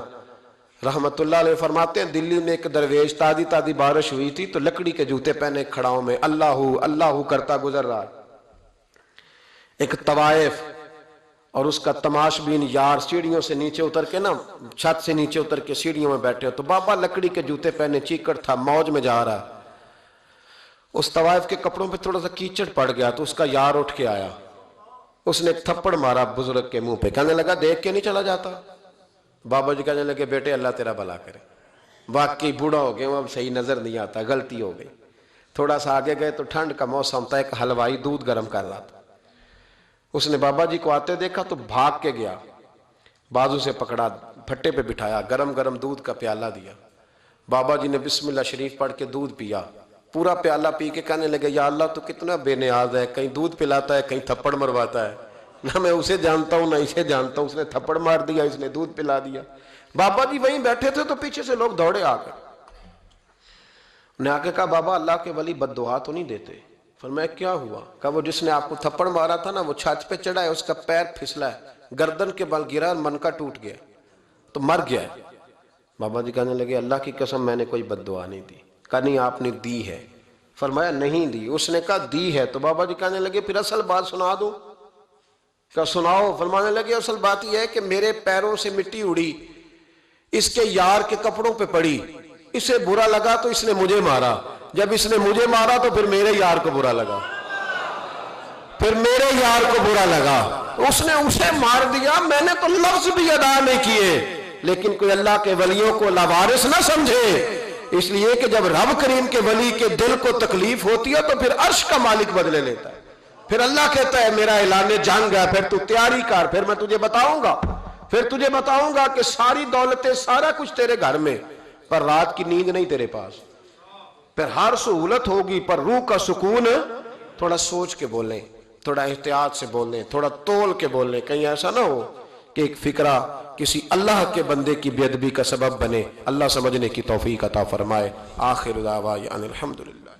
رحمت اللہ علیہ فرماتے ہیں, دلی میں ایک درویش, تازی تازی بارش ہوئی تھی, تو لکڑی کے جوتے پہنے کھڑاؤں میں اللہ اللہ کرتا گزر رہا. ایک طوائف اور اس کا تماش بین یار سیڑھیوں سے نیچے اتر کے نا, چھت سے نیچے اتر کے سیڑھیوں میں بیٹھے, تو بابا لکڑی کے جوتے پہنے چیکڑ تھا, موج میں جا رہا. اس طوائف کے کپڑوں پہ تھوڑا سا کیچڑ پڑ گیا, تو اس کا یار اٹھ کے آیا, اس نے ایک تھپڑ مارا بزرگ کے منہ پہ, کہنے لگا دیکھ کے نہیں چلا جاتا. بابا جی کہنے لگے بیٹے اللہ تیرا بھلا کرے, واقعی بوڑھا ہو گئے, اب صحیح نظر نہیں آتا, غلطی ہو گئی. تھوڑا سا آگے گئے تو ٹھنڈ کا موسم تھا, ایک حلوائی دودھ گرم کر رہا تھا. اس نے بابا جی کو آتے دیکھا تو بھاگ کے گیا, بازو سے پکڑا, پھٹے پہ بٹھایا, گرم گرم دودھ کا پیالہ دیا. بابا جی نے بسم اللہ شریف پڑھ کے دودھ پیا, پورا پیالہ پی کے کہنے لگے یا اللہ تو کتنا بے نیاز ہے, کہیں دودھ پلاتا ہے کہیں تھپڑ مرواتا ہے, نہ میں اسے جانتا ہوں نہ اسے جانتا ہوں, اس نے تھپڑ مار دیا, اس نے دودھ پلا دیا. بابا جی وہیں بیٹھے تھے تو پیچھے سے لوگ دوڑے آ کر, انہیں آ کے کہا بابا اللہ کے ولی بد دعا تو نہیں دیتے. فرمایا کیا ہوا؟ کہا وہ جس نے آپ کو تھپڑ مارا تھا نا, وہ چھت پہ چڑھا ہے, اس کا پیر پھسلا ہے, گردن کے بل گرا, من کا ٹوٹ گیا تو مر گیا ہے. بابا جی کہنے لگے اللہ کی قسم میں نے کوئی بد دعا نہیں دی. کہا نہیں آپ نے دی ہے. فرمایا نہیں دی. اس نے کہا دی ہے. تو بابا جی کہنے لگے پھر اصل بات سنا دوں. کہا سناؤ. فرمانے لگے اصل بات یہ ہے کہ میرے پیروں سے مٹی اڑی, اس کے یار کے کپڑوں پہ پڑی, اسے برا لگا تو اس نے مجھے مارا, جب اس نے مجھے مارا تو پھر میرے یار کو برا لگا, پھر میرے یار کو برا لگا, اس نے اسے مار دیا. میں نے تو لفظ بھی ادا نہیں کیے, لیکن کوئی اللہ کے ولیوں کو لاوارث نہ سمجھے, اس لیے کہ جب رب کریم کے ولی کے دل کو تکلیف ہوتی ہے تو پھر عرش کا مالک بدلے لیتا ہے. پھر اللہ کہتا ہے میرا اعلان جنگ ہے, پھر تو تیاری کر, پھر میں تجھے بتاؤں گا کہ ساری دولتیں سارا کچھ تیرے گھر میں, پر رات کی نیند نہیں تیرے پاس. پھر ہر سہولت ہوگی پر روح کا سکون. تھوڑا سوچ کے بولیں, تھوڑا احتیاط سے بولیں, تھوڑا تول کے بولیں, کہیں ایسا نہ ہو کہ ایک فکرہ کسی اللہ کے بندے کی بے ادبی کا سبب بنے. اللہ سمجھنے کی توفیق عطا فرمائے. آخر دعوانا الحمدللہ.